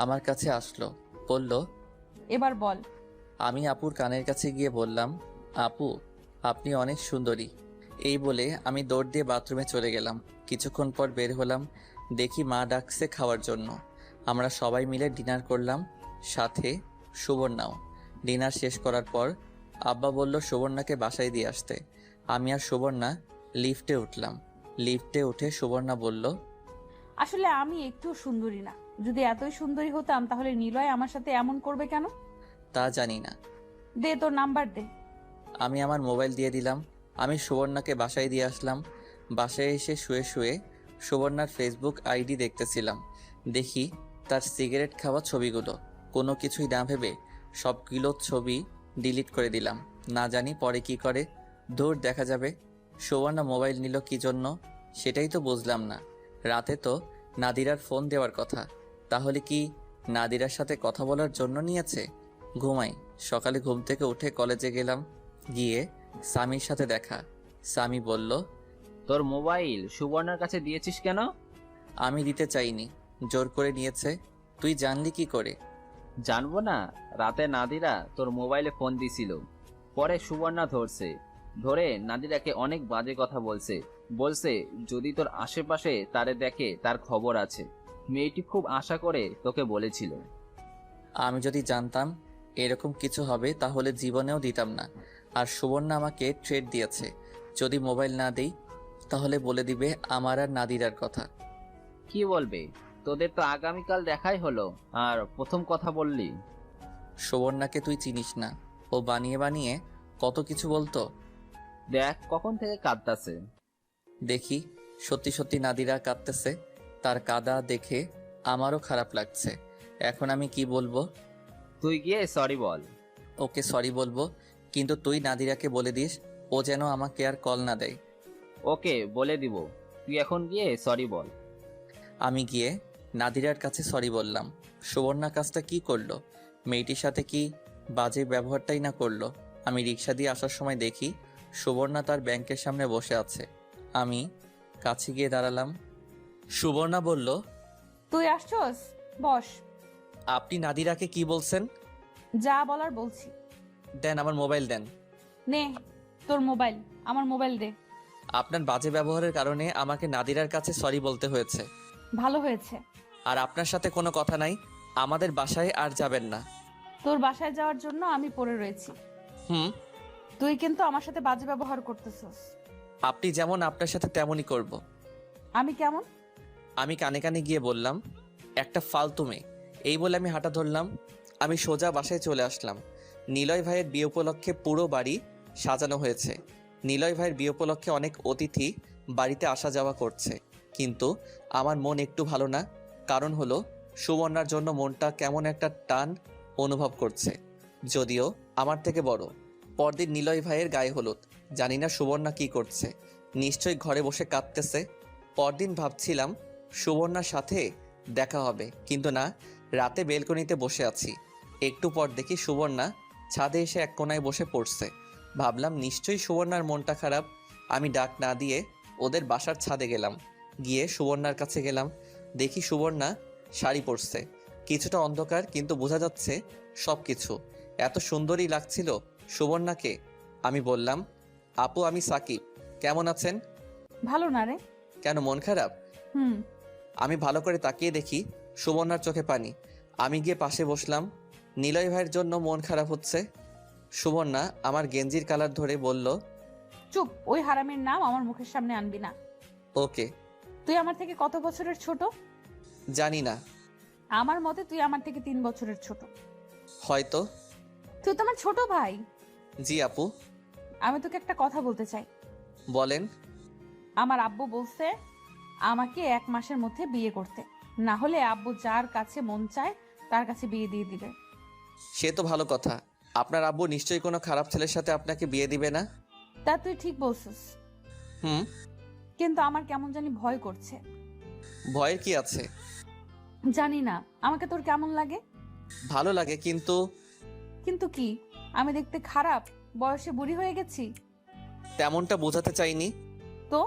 আমার কাছে আসলো, বলল, এবার বল। আমি আপুর কানের কাছে গিয়ে বললাম, আপু আপনি অনেক সুন্দরী। এই বলে আমি দৌড় দিয়ে বাথরুমে চলে গেলাম। কিছুক্ষণ পর বের হলাম, দেখি মা ডাকছে খাওয়ার জন্য। আমরা সবাই মিলে ডিনার করলাম, সাথে সুবর্ণাও। ডিনার শেষ করার পর আব্বা বলল সুবর্ণাকে বাসায় দিয়ে আসতে। আমি আর সুবর্ণা লিফটে উঠলাম। লিফটে উঠে সুবর্ণা বলল, আসলে আমি একটু সুন্দরী না। যদি এতই সুন্দরী হতাম তাহলে নিলয় আমার সাথে এমন করবে কেন? তা জানি না। দে তোর নাম্বার দে। আমি আমার মোবাইল দিয়ে দিলাম। আমি সুবর্ণাকে বাসায় দিয়ে আসলাম। বাসায় এসে শুয়ে শুয়ে সুবর্ণার ফেসবুক আইডি দেখতেছিলাম। দেখি তার সিগারেট খাওয়া ছবিগুলো। কোনো কিছুই না ভেবে সবগুলো ছবি ডিলিট করে দিলাম। না জানি পরে কি করে। দূর দেখা যাবে। সুবর্ণা মোবাইল নিল কি জন্য সেটাই তো বুঝলাম না। রাতে তো নাদিরার ফোন দেওয়ার কথা, তাহলে কি নাদিরার সাথে কথা বলার জন্য নিয়েছে? ঘুমাই। সকালে ঘুম থেকে উঠে কলেজে গেলাম। গিয়ে সামির সাথে দেখা। সামি বলল, তোর মোবাইল সুবর্ণার কাছে দিয়েছিস কেন? আমি দিতে চাইনি, জোর করে নিয়েছে। তুই জানলি কি করে? জানবো না? রাতে নাদিরা তোর মোবাইলে ফোন দিছিল, পরে সুবর্ণা ধরে নাদিরাকে অনেক বাজে কথা বলছে যদি তোর আশেপাশে তারে দেখে তার খবর আছে। মেয়েটি খুব আশা করে তোকে বলেছিল। আমি যদি জানতাম এরকম কিছু হবে তাহলে জীবনেও দিতাম না। আর সুবর্ণা আমাকে ট্রেড দিয়েছে, যদি মোবাইল না দেই তাহলে বলে দিবে আমার আর নাদিরার কথা। কি বলবে? তোদের তো আগামীকাল দেখাই হলো, আর প্রথম কথা বললি। সুবর্ণাকে তুই চিনিস না, ও বানিয়ে বানিয়ে কত কিছু বলতো। দেখ কখন থেকে কাঁদতাছে। দেখি সত্যি সত্যি নাদিরা কাঁদতেছে, তার কাঁদা দেখে আমারও খারাপ লাগছে। এখন আমি কি বলবো? তুই গিয়ে সরি বল। ওকে সরি বলবো, কিন্তু তুই নাদিরাকে বলে দিস ও যেন আমাকে আর কল না দেয়। ওকে বলে দিব, তুই এখন গিয়ে সরি বল। আমি গিয়ে নাদিরার কাছে সরি বললাম। সুবর্ণা কাজটা কি করলো? মেয়েটির সাথে কি বাজে ব্যবহারটাই না করলো। আমি রিক্সা দিয়ে আসার সময় দেখি সুবর্ণা তার ব্যাংকের সামনে বসে আছে। আমি কাছে গিয়ে দাঁড়ালাম। সুবর্ণা বলল, তুই আসছস? বস। আপনি নাদিরাকে কি বলছেন? যা বলার বলছি। দেন আমার মোবাইল দেন। নে তোর মোবাইল, আমার মোবাইল দে। আপনার বাজে ব্যবহারের কারণে আমাকে নাদিরার কাছে সরি বলতে হয়েছে। ভালো হয়েছে। আর আপনার সাথে কোনো কথা নাই, আমাদের বাসায় আর যাবেন না। তোর বাসায় যাওয়ার জন্য আমি পড়ে রয়েছি। হুম, তুই কিন্তু আমার সাথে বাজে ব্যবহার করতেছস। আপনি যেমন আপনার সাথে তেমনই করব। আমি কেমন? আমি কানে কানে গিয়ে বললাম, একটা ফালতু মেয়ে। এই বলে আমি হাঁটা ধরলাম। আমি সোজা বাসায় চলে আসলাম। নিলয় ভাইয়ের বিয়ে উপলক্ষে পুরো বাড়ি সাজানো হয়েছে। নিলয় ভাইয়ের বিয়ে উপলক্ষে অনেক অতিথি বাড়িতে আসা যাওয়া করছে, কিন্তু আমার মন একটু ভালো না। কারণ হলো সুবর্ণার জন্য মনটা কেমন একটা টান অনুভব করছে, যদিও আমার থেকে বড়। পরদিন নিলয় ভাইয়ের গায়ে হলুদ। জানি না সুবর্ণা কি করছে, নিশ্চয়ই ঘরে বসে কাঁদতেছে। পরদিন ভাবছিলাম সুবর্ণার সাথে দেখা হবে, কিন্তু না, রাতে বেলকনিতে বসে আছি। একটু পর দেখি সুবর্ণা ছাদে এসে এক কোনায় বসে পড়ছে। ভাবলাম নিশ্চয়ই সুবর্ণার মনটা খারাপ। আমি ডাক না দিয়ে ওদের বাসার ছাদে গেলাম। গিয়ে সুবর্ণার কাছে গেলাম। দেখি সুবর্ণা শাড়ি পরছে। কিছুটা অন্ধকার, কিন্তু বোঝা যাচ্ছে সব কিছু। এত সুন্দরই লাগছিল সুবর্ণাকে। আমি বললাম, আপু আমি সাকিব, কেমন আছেন? ভালো না রে। কেন, মন খারাপ? হুম। আমি ভালো করে তাকিয়ে দেখি সুবর্ণার চোখে পানি। আমি গিয়ে পাশে বসলাম। নিলয় ভাইয়ের জন্য মন খারাপ হচ্ছে। সুবর্ণা আমার গেঞ্জির কালার ধরে বলল, চুপ, ওই হারামের নাম আমার মুখের সামনে আনবি না। ওকে। তুই আমার থেকে কত বছরের ছোট? জানি না, আমার মতে তুই আমার থেকে 3 বছরের ছোট। হয়তো। তুই তো আমার ছোট ভাই। জি আপু। আমি তোকে একটা কথা বলতে চাই। বলেন। আমার আব্বু বলছে আমাকে 1 মাসের মধ্যে বিয়ে করতে, না হলে আব্বু যার কাছে মন চায় তার কাছে বিয়ে দিয়ে দিবে। সে তো ভালো কথা। আপনার আব্বু নিশ্চয়ই কোনো খারাপ ছেলের সাথে আপনাকে বিয়ে দিবে না। তা তুই ঠিক বলছিস, হুম। কিন্তু আমার কেমন জানি ভয় করছে। ভয়ের কি আছে? জানি না, আমাকে তোর কেমন লাগে? ভালো লাগে, কিন্তু কিন্তু কি? আমি দেখতে খারাপ? বয়সে বুড়ি হয়ে গেছি? তেমনটা বোঝাতে চাইনি তো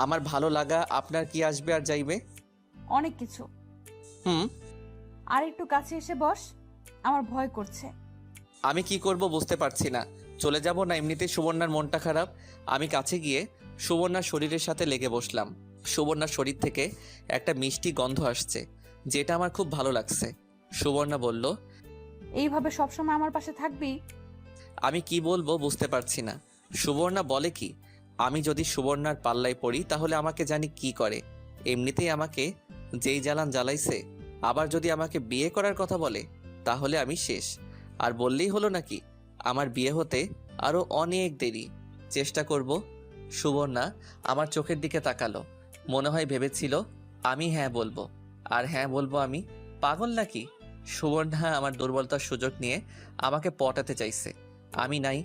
আমার ভালো লাগা আপনার কি আসবে আর যাইবে? অনেক কিছু। হুম। আর একটু কাছে এসে বস, আমার ভয় করছে। আমি কি করব বুঝতে পারছি না। চলে যাব না এমনিতেই সুবর্ণার মনটা খারাপ? আমি কাছে গিয়ে সুবর্ণার শরীরের সাথে লেগে বসলাম। সুবর্ণার শরীর থেকে একটা মিষ্টি গন্ধ আসছে, যেটা আমার খুব ভালো লাগছে। সুবর্ণা বলল, এইভাবে সবসময় আমার পাশে থাকবি? আমি কি বলবো বুঝতে পারছি না। সুবর্ণা বলে কি, আমি যদি সুবর্ণার পাল্লায় পড়ি তাহলে আমাকে জানি কি করে। এমনিতেই আমাকে যেই জ্বালান জ্বালাইছে, আবার যদি আমাকে বিয়ে করার কথা বলে তাহলে আমি শেষ। আর বললেই হলো নাকি, আমার বিয়ে হতে আরো অনেক দেরি। চেষ্টা করব। সুবর্ণা আমার চোখের দিকে তাকালো, মনে হয় ভেবেছিল আমি হ্যাঁ বলবো। আর হ্যাঁ বলবো আমি? পাগল নাকি? সুবর্ণা আমার দুর্বলতার সুযোগ নিয়ে আমাকে পটাতে চাইছে। আমি নাই,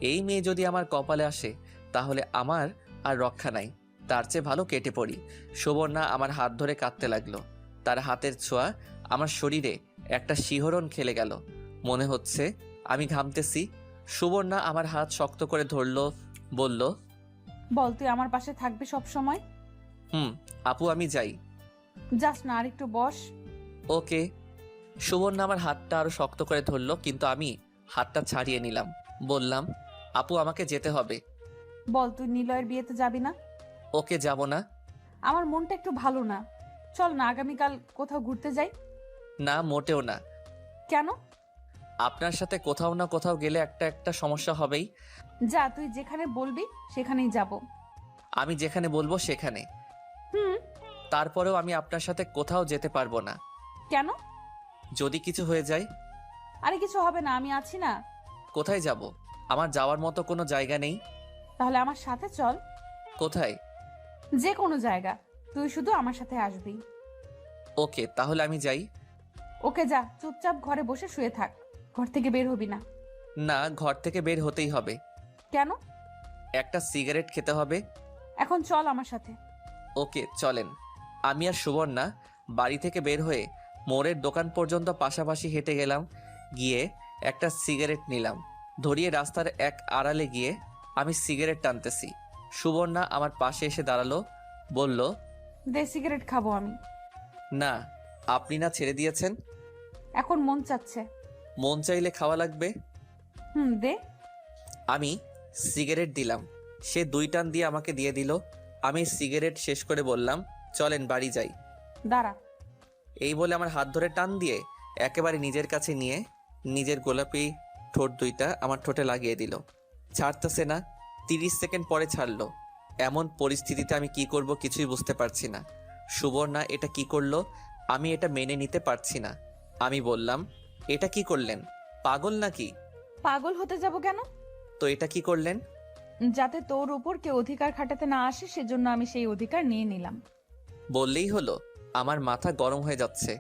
এই মেয়ে যদি আমার কপালে আসে তাহলে আমার আর রক্ষা নাই। তার চেয়ে ভালো কেটে পড়ি। সুবর্ণা আমার হাত ধরে কাঁদতে লাগলো। তার হাতের ছোঁয়া আমার শরীরে একটা শিহরণ খেলে গেল। মনে হচ্ছে আমি ঘামতেছি। সুবর্ণা আমার হাত শক্ত করে ধরলো, বলল, বল তুই আমার পাশে থাকবি সব সময়? হুম আপু আমি যাই। যাস না, আর একটু বস। ওকে। সুবর্ণা আমার হাতটা আরো শক্ত করে ধরলো, কিন্তু আমি হাতটা ছাড়িয়ে নিলাম। বললাম, আপু আমাকে যেতে হবে। বল তুই নিলয়ের বিয়েতে যাবি না? ওকে, যাব না। আমার মনটা একটু ভালো না, চল না আগামীকাল কোথাও ঘুরতে যাই। না মোটেও না। কেন? আপনার সাথে কোথাও না কোথাও গেলে একটা সমস্যা হবেই। যা, তুই যেখানে বলবি সেখানেই যাব। আমি যেখানে বলবো সেখানে। হুম। তারপরেও আমি আপনার সাথে কোথাও যেতে পারবো না। কেন? যদি কিছু হয়ে যায়? আরে কিছু হবে না, আমি আছি না। কোথায় যাব? আমার যাওয়ার মতো কোনো জায়গা নেই। তাহলে আমার সাথে চল। কোথায়? যে কোনো জায়গা, তুই শুধু আমার সাথে আসবি। ওকে, তাহলে আমি যাই। ওকে, যা, চুপচাপ ঘরে বসে শুয়ে থাক, ঘর থেকে বের হবি না। না, ঘর থেকে বের হতেই হবে। কেন? একটা সিগারেট খেতে হবে। এখন চল আমার সাথে। ওকে, চলেন। আমি আর সুবর্ণা বাড়ি থেকে বের হয়ে মোড়ের দোকান পর্যন্ত পাশাপাশি হেঁটে গেলাম। গিয়ে একটা সিগারেট নিলাম। ধরিয়ে রাস্তার এক আড়ালে গিয়ে আমি সিগারেট টানতেছি। সুবর্ণা আমার পাশে এসে দাঁড়ালো, বলল, দে, সিগারেট খাবো আমি। না, আপনি না ছেড়ে দিয়েছেন? এখন মন চাচ্ছে। মন চাইলে খাওয়া লাগবে। দে। আমি সিগারেট দিলাম। সে 2 টান দিয়ে আমাকে দিয়ে দিল। আমি সিগারেট শেষ করে বললাম, চলেন বাড়ি যাই। দাঁড়া। এই বলে আমার হাত ধরে টান দিয়ে একেবারে নিজের কাছে নিয়ে নিজের গোলাপি ঠোঁট 2টা আমার ঠোঁটে লাগিয়ে দিল। ছাড়তেছে না। 30 সেকেন্ড পরে ছাড়লো। এমন পরিস্থিতিতে আমি কি করব কিছুই বুঝতে পারছি না। সুবর্ণা এটা কি করলো, আমি এটা মেনে নিতে পারছি না। আমি বললাম, এটা কি করলেন? পাগল নাকি? পাগল হতে যাব কেন? তো এটা কি করলেন? যাতে তোর উপর কেউ অধিকার খাটাতে না আসে, সেজন্য আমি সেই অধিকার নিয়ে নিলাম। বললেই হলো? আমার মাথা গরম হয়ে যাচ্ছে।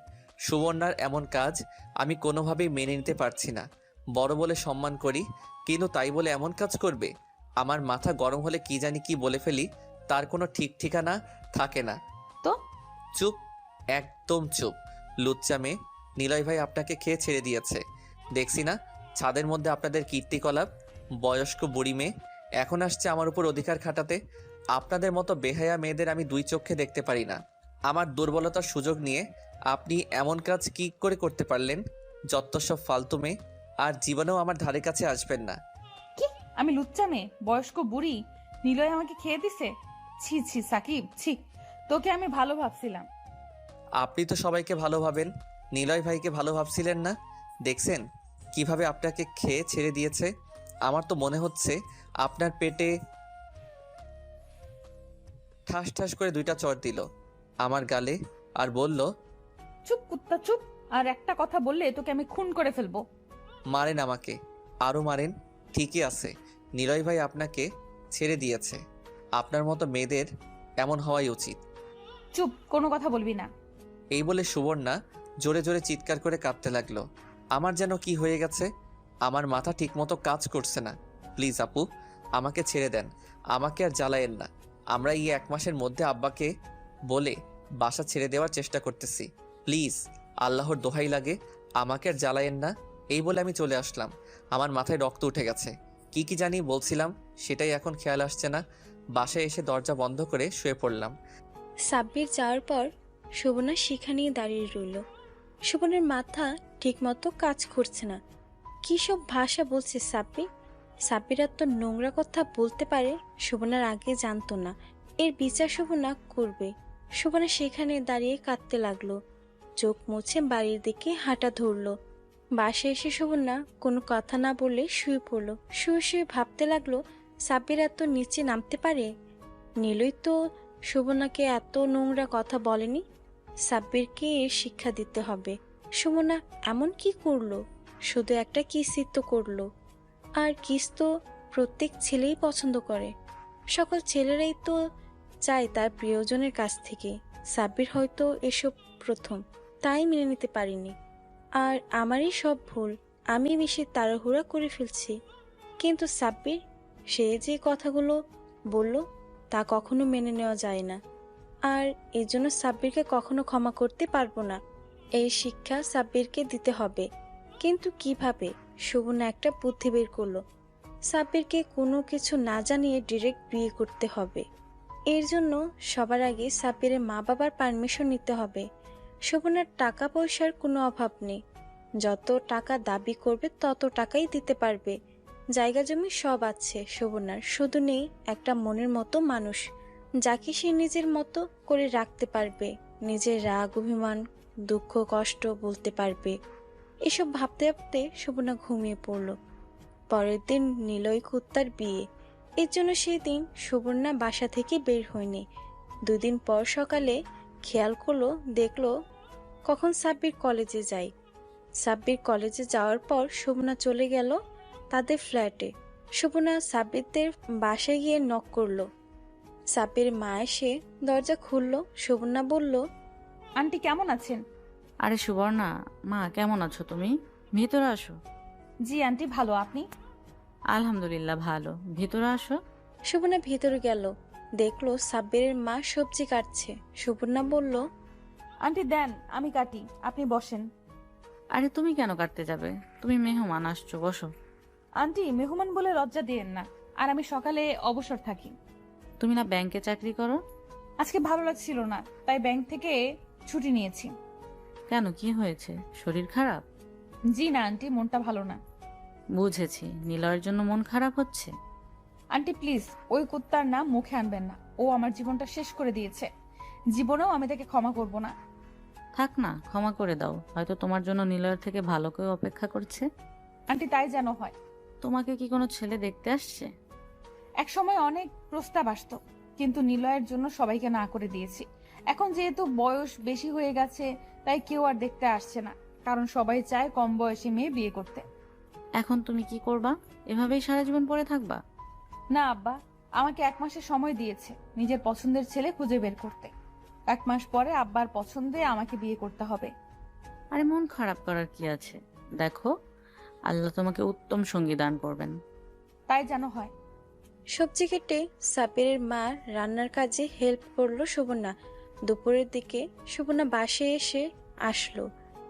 সুবর্ণার এমন কাজ আমি কোনোভাবেই মেনে নিতে পারছি না। বড় বলে সম্মান করি, কিন্তু তাই বলে এমন কাজ করবে? আমার মাথা গরম হলে কি জানি কি বলে ফেলি, তার কোনো ঠিক ঠিকানা থাকে না। তো? চুপ, একদম চুপ। লুচ্চা মেয়ে, নিলয় ভাই আপনাকে খেয়ে ছেড়ে দিয়েছে। দেখছি না ছাদের মধ্যে আপনাদের কীর্তিকলাপ। বয়স্ক বুড়ি মেয়ে এখন আসছে আমার উপর অধিকার খাটাতে। আপনাদের মতো বেহায়া মেয়েদের আমি 2 চোখে দেখতে পারি না। আমার দুর্বলতার সুযোগ নিয়ে আপনি এমন কাজ কি করে করতে পারলেন? যত সব ফালতু মেয়ে, আর জীবনেও আমার ধারে কাছে আসবেন না। কি? আমি লুচ্চা মেয়ে, বয়স্ক বুড়ি, নিলয় আমাকে খেয়ে দিছে? ছি ছি সাকিব, ছি। তোকে আমি ভালো ভাবছিলাম। আপনি তো সবাইকে ভালো ভাবেন, নিলয় ভাইকে ভালো ভাবছিলেন না? দেখছেন কিভাবে আপনাকে খেয়ে ছেড়ে দিয়েছে? আমার তো মনে হচ্ছে আপনার পেটে ঠাস ঠাস করে 2টা চড় দিল আমার গালে, আর বলল, চুপ কুত্তা চুপ, আর একটা কথা বললে তোকে আমি খুন করে ফেলবো। মারেন আমাকে, আরও মারেন। ঠিকই আছে, নিলয় ভাই আপনাকে ছেড়ে দিয়েছে। আপনার মতো মেয়েদের এমন হওয়াই উচিত। চুপ, কোনো কথা বলবি না। এই বলে সুবর্ণা জোরে জোরে চিৎকার করে কাঁদতে লাগলো। আমার যেন কি হয়ে গেছে, আমার মাথা ঠিকমতো কাজ করছে না। প্লিজ আপু, আমাকে ছেড়ে দেন, আমাকে আর জ্বালায়েন না। আমরা এই 1 মাসের মধ্যে আব্বাকে বলে বাসা ছেড়ে দেওয়ার চেষ্টা করতেছি। প্লিজ, আল্লাহর দোহাই লাগে, আমাকে আর জ্বালায়েন না। এই বলে আমি চলে আসলাম। আমার মাথায় রক্ত উঠে গেছে। কি কি জানি বলছিলাম সেটাই এখন খেয়াল আসছে না। বাসায় এসে দরজা বন্ধ করে শুয়ে পড়লাম। সাব্বির যাওয়ার পর শোভনা সেখানেই দাঁড়িয়ে রইল। শোভনার মাথা ঠিকমতো কাজ করছে না। কী সব ভাষা বলছে সাব্বির। সাব্বির এত নোংরা কথা বলতে পারে শোভনার আগে জানতো না। এর বিচার শোভনা করবে। শোভনা সেখানে দাঁড়িয়ে কাঁদতে লাগলো। চোখ মুছে বাড়ির দিকে হাঁটা ধরলো। বাসায় এসে শোভনা কোনো কথা না বলে শুয়ে পড়লো। শুয়ে শুয়ে ভাবতে লাগলো, সাব্বির এত নিচে নামতে পারে? নিলয় তো শোভনাকে এত নোংরা কথা বলেনি। সাব্বিরকে এর শিক্ষা দিতে হবে। শোভনা এমন কি করলো? শুধু একটা কিসই তো করলো। আর কিস তো প্রত্যেক ছেলেই পছন্দ করে। সকল ছেলেরাই তো চায় তার প্রিয়জনের কাছ থেকে। সাব্বির হয়তো এসব প্রথম, তাই মেনে নিতে পারিনি। আর আমারই সব ভুল, আমি বেশি তাড়াহুড়া করে ফেলছি। কিন্তু সাব্বির, সে যে কথাগুলো বলল তা কখনো মেনে নেওয়া যায় না। আর এর জন্য সাব্বিরকে কখনো ক্ষমা করতে পারবো না। এই শিক্ষা সাব্বিরকে দিতে হবে। কিন্তু কিভাবে? শোভনা একটা বুদ্ধি বের করলো। সাব্বিরকে কোনো কিছু না জানিয়ে ডিরেক্ট বিয়ে করতে হবে। এর জন্য সবার আগে সাব্বিরের মা বাবার পারমিশন নিতে হবে। শোভনার টাকা পয়সার কোনো অভাব নেই। যত টাকা দাবি করবে তত টাকাই দিতে পারবে। জায়গা জমি সব আছে শোভনার, শুধু নেই একটা মনের মতো মানুষ, যাকে সে নিজের মতো করে রাখতে পারবে। নিজের রাগ অভিমান দুঃখ কষ্ট বলতে পারবে। এসব ভাবতে ভাবতে সুবর্ণা ঘুমিয়ে পড়ল। পরের দিন নিলয় কুত্তার বিয়ে, এর জন্য সেই দিন সুবর্ণা বাসা থেকে বের হয়নি। দুদিন পর সকালে খেয়াল করলো, দেখলো কখন সাব্বির কলেজে যায়। সাব্বির কলেজে যাওয়ার পর সুবর্ণা চলে গেল তাদের ফ্ল্যাটে। সুবর্ণা সাব্বিরদের বাসায় গিয়ে নক করলো। সাব্বির মা এসে দরজা খুললো। সুবর্ণা বলল, আন্টি কেমন আছেন? আরে সুবর্ণা, মা কেমন আছো তুমি? ভিতরে আসো। জি আন্টি, ভালো। আপনি? আলহামদুলিল্লাহ ভালো, ভিতরে আসো। সুবর্ণা ভিতরে গেল, দেখলো সাব্বিরের মা সবজি কাটছে। সুবর্ণা বলল, আন্টি দেন, আমি কাটি, আপনি বসেন। আরে তুমি কেন কাটতে যাবে? তুমি মেহমান আসছো, বসো। আন্টি মেহমান বলে লজ্জা দিয়েন না, আর আমি সকালে অবসর থাকি। তুমি না ব্যাংকে চাকরি করো? আজকে ভালো লাগছিল না, তাই ব্যাংক থেকে ছুটি নিয়েছি। কেন, কি হয়েছে? শরীর খারাপ? জি না আন্টি, মনটা ভালো না। বুঝেছি, নিলয়ের জন্য মন খারাপ হচ্ছে। আন্টি প্লিজ ওই কুত্তার নাম মুখে আনবেন না, ও আমার জীবনটা শেষ করে দিয়েছে। জীবনেও আমি তাকে ক্ষমা করব না। থাক না, ক্ষমা করে দাও, হয়তো তোমার জন্য নিলয়ের থেকে ভালো কেউ অপেক্ষা করছে। আন্টি তাই যেন হয়। তোমাকে কি কোনো ছেলে দেখতে আসছে? এক সময় অনেক প্রস্তাব আসতো, কিন্তু নিলয়ের জন্য সবাইকে না করে দিয়েছি। এখন যেহেতু বয়স বেশি হয়ে গেছে, তাই কেউ আর দেখতে আসছে না, কারণ সবাই চায় কম বয়সী মেয়ে বিয়ে করতে। এখন তুমি কি করবা? এভাবেই সারা জীবন পড়ে থাকবা? না আব্বা, আমাকে 1 মাসের সময় দিয়েছে নিজের পছন্দের ছেলে খুঁজে বের করতে। 1 মাস পরে আব্বার পছন্দে আমাকে বিয়ে করতে হবে। আরে মন খারাপ করার কি আছে? দেখো, আল্লাহ তোমাকে উত্তম সঙ্গী দান করবেন। তাই যেন হয়। সবজি কেটে সাব্বিরের মা রান্নার কাজে হেল্প করলো সুবর্ণা। দুপুরের দিকে সুবর্ণা বাসায় এসে আসলো।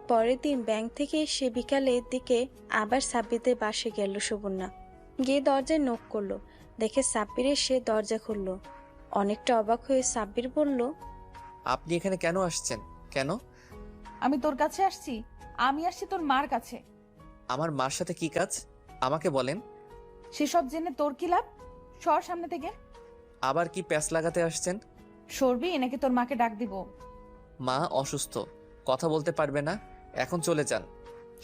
পরের দিন ব্যাংক থেকে এসে বিকালের দিকে আবার সাব্বিরদের বাসে গেল সুবর্ণা। গিয়ে দরজায় নক করলো, দেখে সাব্বির এসে দরজা খুললো। অনেকটা অবাক হয়ে সাব্বির বলল, আপনি এখানে কেন আসছেন? কেন? আমি তোর কাছে আসছি? আমি আসছি তোর মার কাছে। আমার মার সাথে কি কাজ আমাকে বলেন। সেসব জেনে তোর কি লাভ? সর সামনে থেকে। আবার কি প্যাঁচ লাগাতে আসছেন? সরবি নাকি তোর মাকে ডাক দিব? মা অসুস্থ, কথা বলতে পারবে না, এখন চলে যান।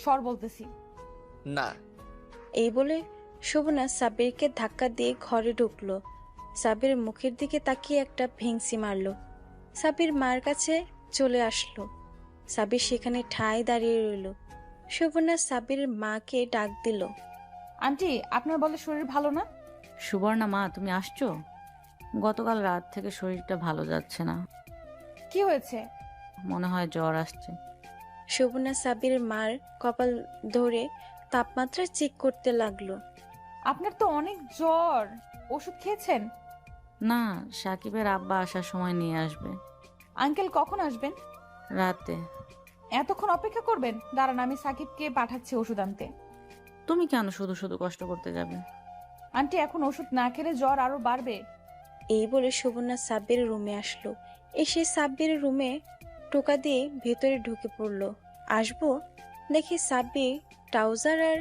সর বলতেছি। না। এই বলে সুবর্ণা সাব্বিরকে ধাক্কা দিয়ে ঘরে ঢুকলো। সাব্বিরের মুখের দিকে তাকিয়ে একটা ভেংসি মারলো। সাব্বির মার কাছে চলে আসলো। সাব্বির সেখানে ঠায় দাঁড়িয়ে রইল। সুবর্ণা সাব্বিরের মাকে ডাক দিল, আন্টি আপনার বলে শরীর ভালো না? সুবর্ণা মা, তুমি আসছো? গতকাল রাত থেকে শরীরটা ভালো যাচ্ছে না। কি হয়েছে? মনে হয় জ্বর আসছে। সুবর্ণা সাব্বিরের মার কপাল ধরে তাপমাত্রা চেক করতে লাগলো। আপনার তো অনেক জ্বর, ওষুধ খেয়েছেন? না, সাকিবের আব্বা আসার সময় নিয়ে আসবে। আঙ্কেল কখন আসবেন? রাতে। এতক্ষণ অপেক্ষা করবেন? দাঁড়ান, আমি সাকিবকে পাঠাচ্ছি ওষুধ আনতে। তুমি কেন শুধু শুধু কষ্ট করতে যাবে? আন্টি এখন ওষুধ না খেলে জ্বর আরো বাড়বে। এই বলে সুবর্ণা সাব্বিরের রুমে আসলো। এসে সাব্বিরের রুমে টোকা দিয়ে ভেতরে ঢুকে পড়লো। আসবো দেখি সাব্বির ট্রাউজার আর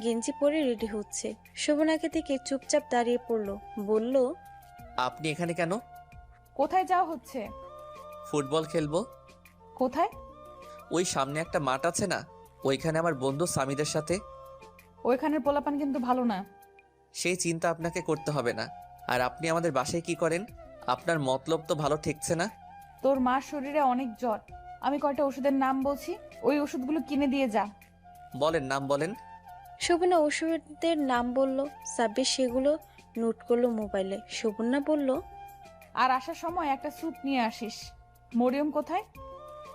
গেঞ্জি পরে রেডি হচ্ছে। সুবর্ণাকে থেকে চুপচাপ দাঁড়িয়ে পড়লো, বলল, আপনি এখানে কেন? কোথায় যাওয়া হচ্ছে? ফুটবল খেলবো। কোথায়? ওই সামনে একটা মাঠ আছে না, ওইখানে আমার বন্ধু সামিদের সাথে। ওইখানের পোলাপান কিন্তু ভালো না। সেই চিন্তা আপনাকে করতে হবে না। আর আপনি আমাদের বাসায় কি করেন? আপনার মতলব তো ভালো ঠেকছে না। তোর মার শরীরে অনেক জ্বর, আমি কয়টা ওষুধের নাম বলছি, ওই ওষুধগুলো কিনে দিয়ে যা। বলেন, নাম বলেন। সুবর্ণা ওষুধের নাম বলল। সাব্বির সেগুলো নোট করলো মোবাইলে। সুবর্ণা বলল, আর আসার সময় একটা স্যুপ নিয়ে আসিস। মরিয়ম কোথায়?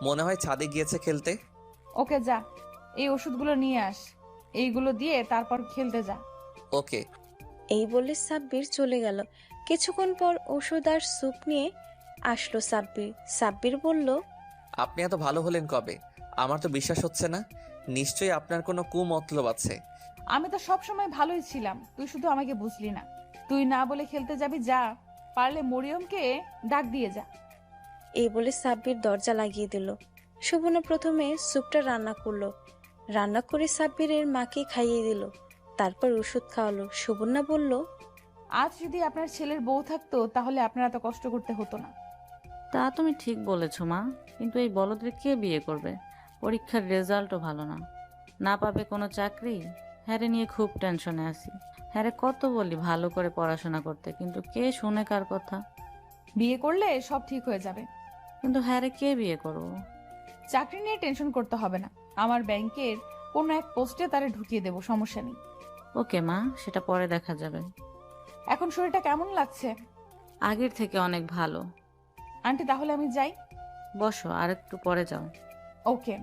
মনে হয় ছাদে গিয়েছে খেলতে। ওকে যা, এই ওষুধগুলো নিয়ে আস, এইগুলো দিয়ে তারপর খেলতে যা। ওকে। এই বলে সাব্বির চলে গেল। কিছুক্ষণ পর ওষুধ আর স্যুপ নিয়ে আসলো সাব্বির। সাব্বির বলল, আপনি এত ভালো হলেন কবে? আমার তো বিশ্বাস হচ্ছে না। নিশ্চয়ই আপনার কোনো কুমতলব আছে। আমি তো সব সময় ভালোই ছিলাম, তুই শুধু আমাকে বুঝলি না। তুই না বলে খেলতে যাবি, যা। পারলে মরিয়মকে ডাক দিয়ে যা। এই বলে সাব্বির দরজা লাগিয়ে দিল। সুবর্ণা প্রথমে স্যুপটা রান্না করলো। রান্না করে সাব্বিরের মাকে খাইয়ে দিল। তারপর ওষুধ খাওয়ালো। সুবর্ণা বলল, আজ যদি আপনার ছেলের বউ থাকতো তাহলে আপনার এত কষ্ট করতে হতো না। তা তুমি ঠিক বলেছ মা, কিন্তু এই বলদের কে বিয়ে করবে? পরীক্ষার রেজাল্টও ভালো না। না পাবে কোনো চাকরি। হ্যারে নিয়ে খুব টেনশনে আছি। হ্যারে কত বলি ভালো করে পড়াশোনা করতে, কিন্তু কে শুনে কার কথা। বিয়ে করলে সব ঠিক হয়ে যাবে। কিন্তু হ্যারে কে বিয়ে করবো? চাকরি নিয়ে টেনশন করতে হবে না, আমার ব্যাংকের কোনো এক পোস্টে তারে ঢুকিয়ে দেবো, সমস্যা নেই। ওকে মা, সেটা পরে দেখা যাবে। এখন শরীরটা কেমন লাগছে? আগের থেকে অনেক ভালো। আন্টি তাহলে আমি যাই। বসো, আর একটু পরে যাও। ওকে।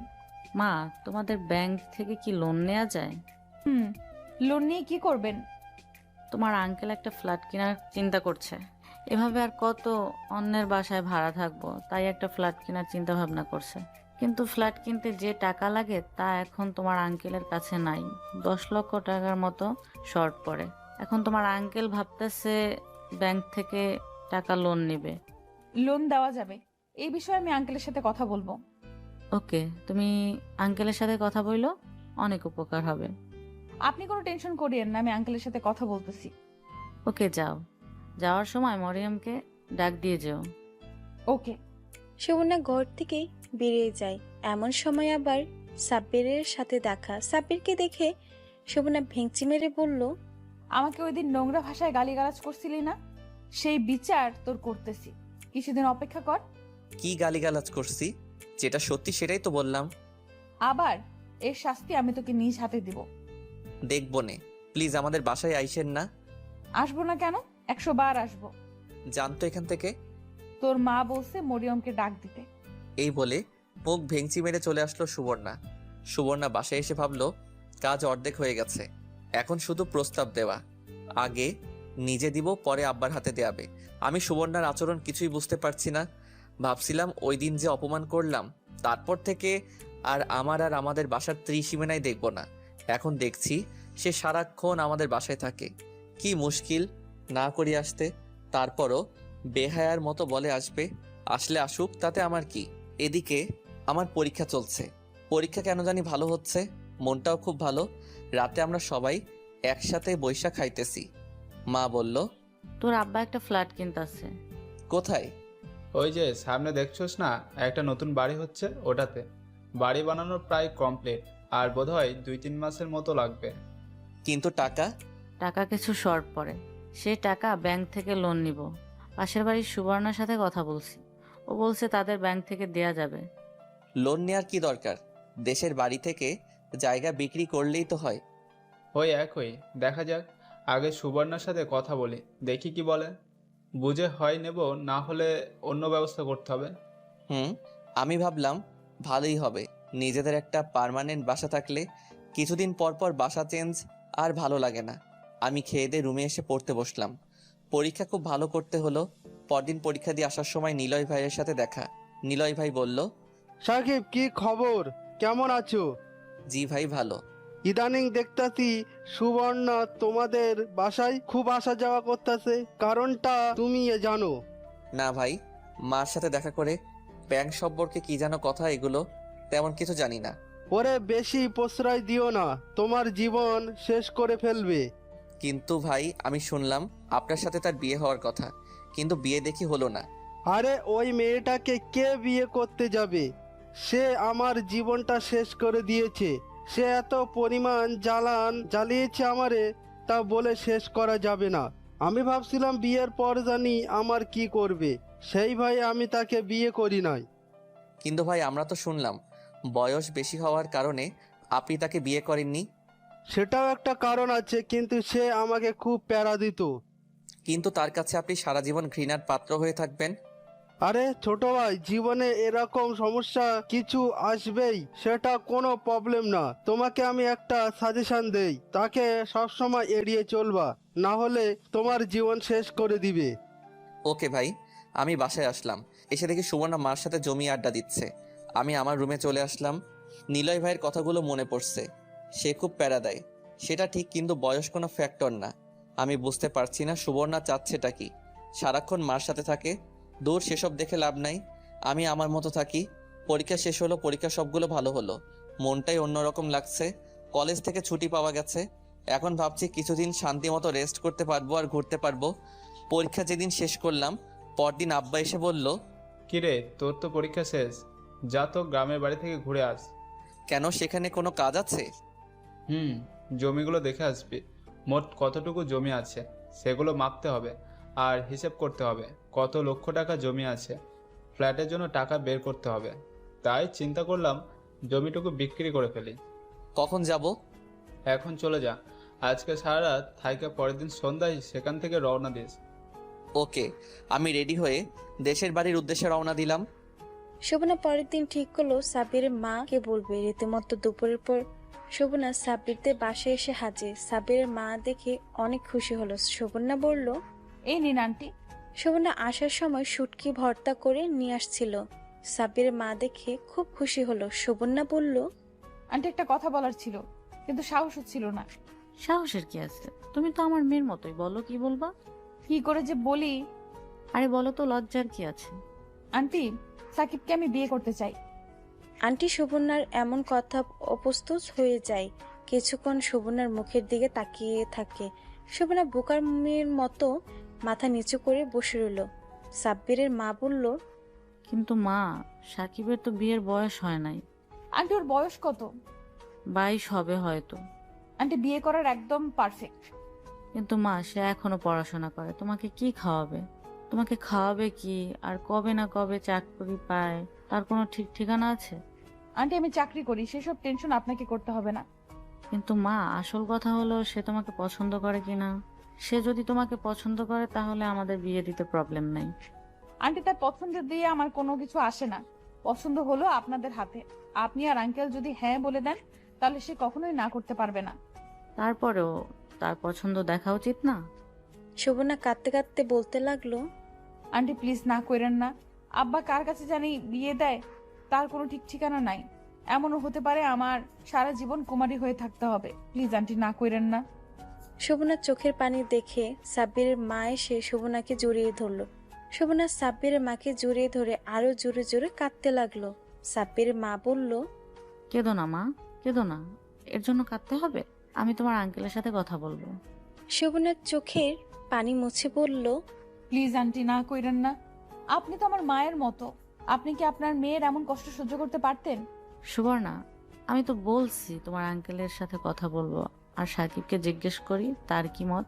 মা, তোমাদের ব্যাংক থেকে কি লোন নেওয়া যায়? লোন নিয়ে কি করবেন? তোমার আঙ্কেল একটা ফ্ল্যাট কেনার চিন্তা করছে। এভাবে আর কত অন্যের বাসায় ভাড়া থাকবো, তাই একটা ফ্ল্যাট কেনার চিন্তা ভাবনা করছে। কিন্তু ফ্ল্যাট কিনতে যে টাকা লাগে তা এখন তোমার আঙ্কেলের কাছে নাই। 10 লক্ষ টাকার মতো শর্ট পড়ে। এখন তোমার আঙ্কেল ভাবতেছে ব্যাংক থেকে টাকা লোন নেবে। লোন দেওয়া যাবে, এই বিষয়ে আমি আঙ্কেলের সাথে কথা বলবো। ওকে, তুমি আঙ্কেলের সাথে কথা বললো, অনেক উপকার হবে। আপনি কোনো টেনশন করিয়েন না, আমি আঙ্কেলের সাথে কথা বলতেছি। ওকে, যাও। যাওয়ার সময় মরিয়মকে ডাক দিয়ে যেও। ওকে। সুবর্ণা ঘর থেকে বেরিয়ে যায়। এমন সময় আবার সাব্বিরের সাথে দেখা। সাব্বিরকে দেখে সুবর্ণা ভেঙচি মেরে বলল, আমাকে ওই দিন নোংরা ভাষায় গালিগালাজ করছিলি না, সেই বিচার তোর করতেছি, কিছুদিন অপেক্ষা কর। কি গালিগালাজ করছি? যেটা সত্যি সেটাই তো বললাম। আবার এর শাস্তি আমি তোকে নিজ হাতে দিব। দেখবো নে, প্লিজ আমাদের বাসায় আইসেন না। আসবো না কেন, 100 বার আসবো। জানতো এখান থেকে। তোর মা বলছে মরিয়মকে ডাক দিতে। এই বলে মুখ ভেঙচি মেরে চলে আসলো সুবর্ণা। সুবর্ণা বাসায় এসে ভাবলো কাজ অর্ধেক হয়ে গেছে, এখন শুধু প্রস্তাব দেওয়া। আগে নিজে দিব, পরে আব্বার হাতে দেয়াবে। আমি সুবর্ণার আচরণ কিছুই বুঝতে পারছি না। ভাবছিলাম ওই দিন যে অপমান করলাম, তারপর থেকে আর আমাদের বাসার ত্রিসীমানায় দেখব না। এখন দেখছি সে সারাক্ষণ আমাদের বাসায় থাকে। কি মুশকিল না করি আসতে, তারপরও বেহায়ার মতো বলে আসবে। আসলে আসুক, তাতে আমার কি। এদিকে আমার পরীক্ষা চলছে। পরীক্ষা কেন জানি ভালো হচ্ছে, মনটাও খুব ভালো। রাতে আমরা সবাই একসাথে বৈশা খাইতেছি। মা বলল, তোর আব্বা একটা ফ্ল্যাট কিনতেছে। কোথায়? ওই যে সামনে দেখছোস না, একটা নতুন বাড়ি হচ্ছে, ওটাতে। বাড়ি বানানো প্রায় কমপ্লিট, আর বোধহয় 2-3 মাসের মতো লাগবে। কিন্তু টাকা? টাকা কিছু শর্ট পড়ে, সেই টাকা ব্যাংক থেকে লোন নিব। পাশের বাড়ির সুবর্ণার সাথে কথা বলছি, ও বলছে তাদের ব্যাংক থেকে দেয়া যাবে। লোন নেওয়ার কি দরকার? দেশের বাড়ি থেকে জায়গা বিক্রি করলেই তো হয়। ওই একই, দেখা যাক। আগে সুবর্ণার সাথে কথা বলি, দেখি কি বলে। বুঝে হয় নেব, না হলে অন্য ব্যবস্থা করতে হবে। আমি ভাবলাম ভালোই হবে, নিজেদের একটা পার্মানেন্ট বাসা থাকলে। কিছুদিন পর পর বাসা চেঞ্জ আর ভালো লাগে না। আমি খেয়ে দিয়ে রুমে এসে পড়তে বসলাম। পরীক্ষা খুব ভালো করতে হলো। পরদিন পরীক্ষা দিয়ে আসার সময় নিলয় ভাইয়ের সাথে দেখা। নিলয় ভাই বলল, সাকিব, কি খবর, কেমন আছো? জি ভাই, ভালো। ইদানিং দেখতাছি সুবর্ণা তোমাদের বাসায় খুব আসা যাওয়া করতেছে, কারণটা তুমি জানো? না ভাই, মার সাথে দেখা করে ব্যাংক সম্পর্কে কি যেন কথা, এগুলো তেমন কিছু জানি না। ওরে বেশি প্রশ্রয় দিও না, তোমার জীবন শেষ করে ফেলবে। কিন্তু ভাই, আমি শুনলাম আপনার সাথে তার বিয়ে হওয়ার কথা, কিন্তু বিয়ে দেখি হলো না। আরে ওই মেয়েটাকে কে বিয়ে করতে যাবে? সে আমার জীবনটা শেষ করে দিয়েছে। সে এত পরিমাণ জ্বালিয়েছে আমারে, তা বলে শেষ করা যাবে না। আমি ভাবছিলাম বিয়ের পর জানি আমার কি করবে, সেই ভাই আমি তাকে বিয়ে করি নাই। কিন্তু ভাই, আমরা তো শুনলাম বয়স বেশি হওয়ার কারণে আপনি তাকে বিয়ে করেননি। সেটাও একটা কারণ আছে, কিন্তু সে আমাকে খুব প্যারা দিত। কিন্তু তার কাছে আপনি সারা জীবন ঘৃণার পাত্র হয়ে থাকবেন। আরে ছোট ভাই, জীবনে এরকম সমস্যা কিছু আসবেই, সেটা কোনো প্রবলেম না। তোমাকে আমি একটা সাজেশন দেই, তাকে সবসময় এড়িয়ে চলবা, না হলে তোমার জীবন শেষ করে দিবে। ওকে ভাই। আমি বাসায় আসলাম, এসে দেখি সুবর্ণা মার সাথে জমিয়ে আড্ডা দিচ্ছে। আমি আমার রুমে চলে আসলাম। নিলয় ভাইয়ের কথাগুলো মনে পড়ছে। সে খুব প্যারা দেয়, সেটা ঠিক, কিন্তু বয়স কোনো ফ্যাক্টর না। আমি বুঝতে পারছি না সুবর্ণা চাচ্ছেটা কি। সারাক্ষণ মার সাথে থাকে। দূর, সেসব দেখে লাভ নাই। আমি আমার মতো থাকি। পরীক্ষা শেষ হলো, পরীক্ষা সবগুলো ভালো হলো। মনটাই অন্যরকম লাগছে। কলেজ থেকে ছুটি পাওয়া গেছে। এখন ভাবছি কিছুদিন শান্তি মতো রেস্ট করতে পারবো আর ঘুরতে পারবো। পরীক্ষা যেদিন শেষ করলাম, পরদিন আব্বা এসে বলল, কিরে, তোর তো পরীক্ষা শেষ, যা তো গ্রামের বাড়ি থেকে ঘুরে আস। কেন, সেখানে কোনো কাজ আছে? জমিগুলো দেখে আসবি। মোট কতটুকু জমি আছে সেগুলো মাপতে হবে, আর হিসেব করতে হবে কত লক্ষ টাকা জমি আছে। ফ্ল্যাটের জন্য টাকা বের করতে হবে। তাই চিন্তা করলাম জমিটুকু বিক্রি করে ফেলি। কখন যাব? এখন চলে যা, আজকে সারা রাত থাইকা পরের দিন সন্ধ্যায় সেখান থেকে রওনা দিস। ওকে, আমি রেডি হয়ে দেশের বাড়ির উদ্দেশ্যে রওনা দিলাম। শোভনা পরের দিন ঠিক করলো সাব্বিরের মাকে বলবে। রীতিমতো দুপুরের পর শোভনা সাব্বিরদের বাসায় এসে হাজির। সাব্বিরের মা দেখে অনেক খুশি হলো। শোভনা বলল, এই নিন আন্টি। শোভনা আসার সময় শুটকি ভর্তা করে নিয়ে আসছিল। সাব্বিরের মা দেখে খুব খুশি হলো। শোভনা বলল, আন্টি একটা কথা বলার ছিল, কিন্তু সাহস হচ্ছিল না। সাহসের কি আছে? তুমি তো আমার মেয়ের মতোই, বলো কি বলবা। কি করে যে বলি। আরে বলো তো, লজ্জার কি আছে? আন্টি, সাকিবকে আমি বিয়ে করতে চাই। আন্টি শোভনার এমন কথা অপ্রস্তুত হয়ে যায়। কিছুক্ষণ শোভনার মুখের দিকে তাকিয়ে থাকে। শোভনা বোকার মেয়ের মতো মাথা নিচু করে বসে রইল। সাব্বিরের মা বলল, কিন্তু মা, সাকিবের তো বিয়ের বয়স হয় নাই। আন্টি ওর বয়স কত? 22 হবে হয়তো। আন্টি বিয়ে করার একদম পারফেক্ট। কিন্তু মা, সে এখনো পড়াশোনা করে, তোমাকে কি খাওয়াবে? তোমাকে খাওয়াবে কি? আর কবে না কবে চাকরি পায়, তার কোনো ঠিক ঠিকানা আছে? আন্টি আমি চাকরি করি, সেসব টেনশন আপনাকে করতে হবে না। কিন্তু মা, আসল কথা হলো সে তোমাকে পছন্দ করে কিনা। সে যদি তোমাকে পছন্দ করে তাহলে আমাদের বিয়ে দিতে প্রবলেম নাই। আন্টি তার পছন্দ দিয়ে আমার কোনো কিছু আসে না। পছন্দ হলো আপনাদের হাতে। আপনি আর আঙ্কেল যদি হ্যাঁ বলে দেন, তাহলে সে কখনোই না করতে পারবে না। তারপরেও তার পছন্দ দেখা উচিত না? শোভনা কাঁদতে কাঁদতে বলতে লাগলো, আন্টি প্লিজ না করেন না। আব্বা কার কাছে জানি বিয়ে দেয়, তার কোনো ঠিক ঠিকানা নাই। এমনও হতে পারে আমার সারা জীবন কুমারী হয়ে থাকতে হবে। প্লিজ আন্টি না করেন না। শোভনার চোখের পানি দেখে সাব্বিরের মা এসে শোভনাকে জড়িয়ে ধরলো। শোভনা সাব্বিরের মাকে জড়িয়ে ধরে আরো জোরে জোরে কাঁদতে লাগলো। সাব্বিরের মা বলল, কেঁদো না মা, কেঁদো না। এর জন্য কাঁদতে হবে? আমি তোমার আঙ্কেলের সাথে কথা বলবো। শোভনার চোখের পানি মুছে বলল, প্লিজ আন্টি না করেন না। আপনি তো আমার মায়ের মতো। আপনি কি আপনার মেয়ের এমন কষ্ট সহ্য করতে পারতেন? সুবর্ণা, আমি তো বলছি তোমার আঙ্কেলের সাথে কথা বলবো, আর সাকিবকে জিজ্ঞেস করি তার কি মত।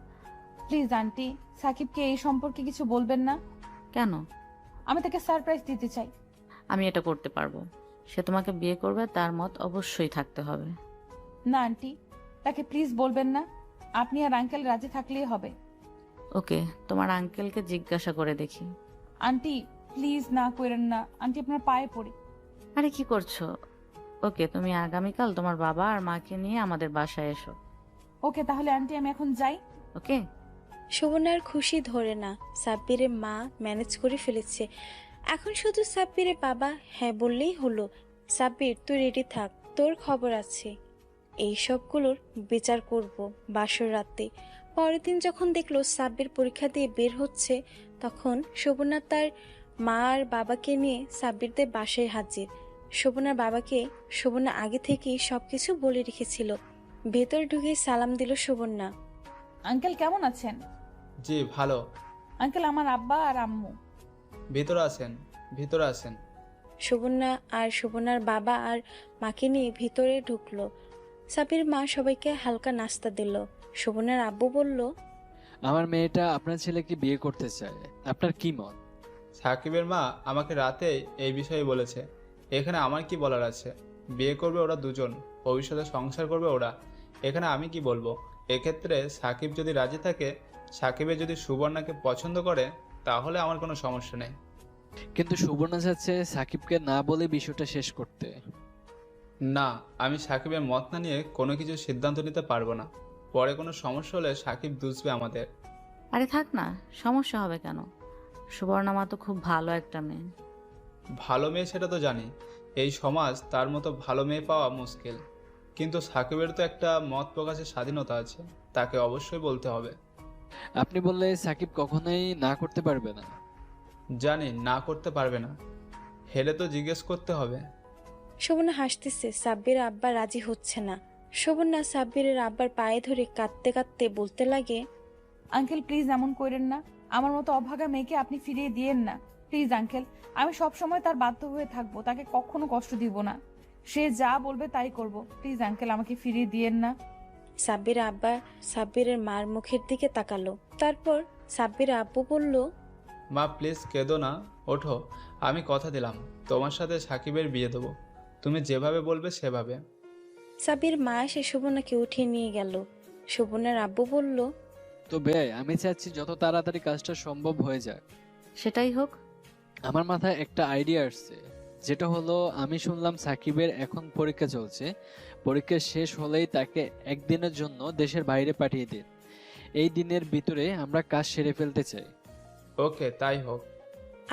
প্লিজ আন্টি, সাকিবকে এই সম্পর্কে কিছু বলবেন না। কেন? আমি তাকে সারপ্রাইজ দিতে চাই। আমি এটা করতে পারবো। সে তোমাকে বিয়ে করবে, তার মত অবশ্যই থাকতে হবে। না আন্টি, তাকে প্লিজ বলবেন না। আপনি আর আঙ্কেল রাজি থাকলেই হবে। ওকে, তোমার আঙ্কেলকে জিজ্ঞাসা করে দেখি। আন্টি প্লিজ না করেন না। আন্টি আপনার পায়ে পড়ি। আরে কি করছো? ওকে, তুমি আগামীকাল তোমার বাবা আর মাকে নিয়ে আমাদের বাসায় এসো। ওকে তাহলে আন্টি আমি এখন যাই। ওকে। শোভনার খুশি ধরে না। সাব্বিরের মা ম্যানেজ করে ফেলেছে। এখন শুধু সাব্বিরের বাবা হ্যাঁ বললেই হলো। সাব্বির, তুই রেডি থাক, তোর খবর আছে। এই সবগুলোর বিচার করব বাসর রাতে। পরের দিন যখন দেখলো সাব্বির পরীক্ষা দিয়ে বের হচ্ছে, তখন শোভনা তার মা আর বাবাকে নিয়ে সাব্বিরদের বাসায় হাজির। শোভনার বাবাকে শোভনা আগে থেকেই সবকিছু বলে রেখেছিল। ভেতর ঢুকে সালাম দিল শোভনা। আঙ্কেল কেমন আছেন? জি ভালো। আঙ্কেল, আমার আব্বা আর আম্মু। ভিতরে আসেন, ভিতরে আসেন। শোভনা আর শোভনার বাবা আর মাকে নিয়ে ভিতরে ঢুকলো। সাবির মা সবাইকে হালকা নাস্তা দিল। শোভনার আব্বু বলল, আমার মেয়েটা আপনার ছেলেকে বিয়ে করতে চায়, আপনার কি মত? সাকিবের মা আমাকে রাতে এই বিষয়ে বলেছে। এখানে আমার কি বলার আছে? বিয়ে করবে ওরা দুজন, ভবিষ্যতে সংসার করবে ওরা। এখানে আমি কি বলবো? এক্ষেত্রে সাকিব যদি রাজি থাকে, সাকিবের যদি সুবর্ণাকে পছন্দ করে, তাহলে আমার কোনো সমস্যা নেই। কিন্তু সুবর্ণা চাচ্ছে সাকিবকে না বলে বিষয়টা শেষ করতে। না, আমি সাকিবের মত না নিয়ে কোনো কিছু সিদ্ধান্ত নিতে পারবো না। পরে কোনো সমস্যা হলে সাকিব দুষবে আমাদের। আরে থাক না, সমস্যা হবে কেন? সুবর্ণা মা তো খুব ভালো একটা মেয়ে। ভালো মেয়ে সেটা তো জানি, এই সমাজ তার মতো ভালো মেয়ে পাওয়া মুশকিল। কিন্তু সাকিবের তো একটা মত প্রকাশের স্বাধীনতা আছে, তাকে অবশ্যই বলতে হবে। আপনি বললে সাকিব কখনোই না করতে পারবে না। জানি না করতে পারবে না, হেলে তো জিজ্ঞেস করতে হবে। শোভনা হাসতেছে। সাব্বির আব্বা রাজি হচ্ছে না। শোভনা সাব্বিরের আব্বার পায়ে ধরে কাঁদতে কাঁদতে বলতে লাগে, আঙ্কেল প্লিজ এমন করেন না। আমার মতো অভাগা মেয়েকে আপনি ফিরিয়ে দিয়েন না। প্লিজ আঙ্কেল, আমি সব সময় তার বাধ্য হয়ে থাকবো, তাকে কখনো কষ্ট দিব না। সে যা বলবে তাই করব। প্লিজ আঙ্কেল, আমাকে ফিরিয়ে দিয়েন না। সাব্বির আব্বা সাব্বিরের মার মুখের দিকে তাকালো। তারপর সাব্বির আব্বু বলল, মা প্লিজ কেঁদো না, ওঠো। আমি কথা দিলাম তোমার সাথে সাকিবের বিয়ে দেবো, তুমি যেভাবে বলবে সেভাবে। সাব্বির মা এসে শোভনাকে উঠিয়ে নিয়ে গেল। শোভনার আব্বু বলল, তো ভাই আমি চাচ্ছি যত তাড়াতাড়ি কাজটা সম্ভব হয়ে যাক। সেটাই হোক। আমার মাথায় একটা আইডিয়া আসছে, যেটা হলো আমি শুনলাম সাকিবের এখন পরীক্ষা চলছে, পরীক্ষা শেষ হলেই তাকে একদিনের জন্য দেশের বাইরে পাঠিয়ে দিন। এই দিনের ভিতরে আমরা কাজ সেরে ফেলতে চাই। ওকে, তাই হোক।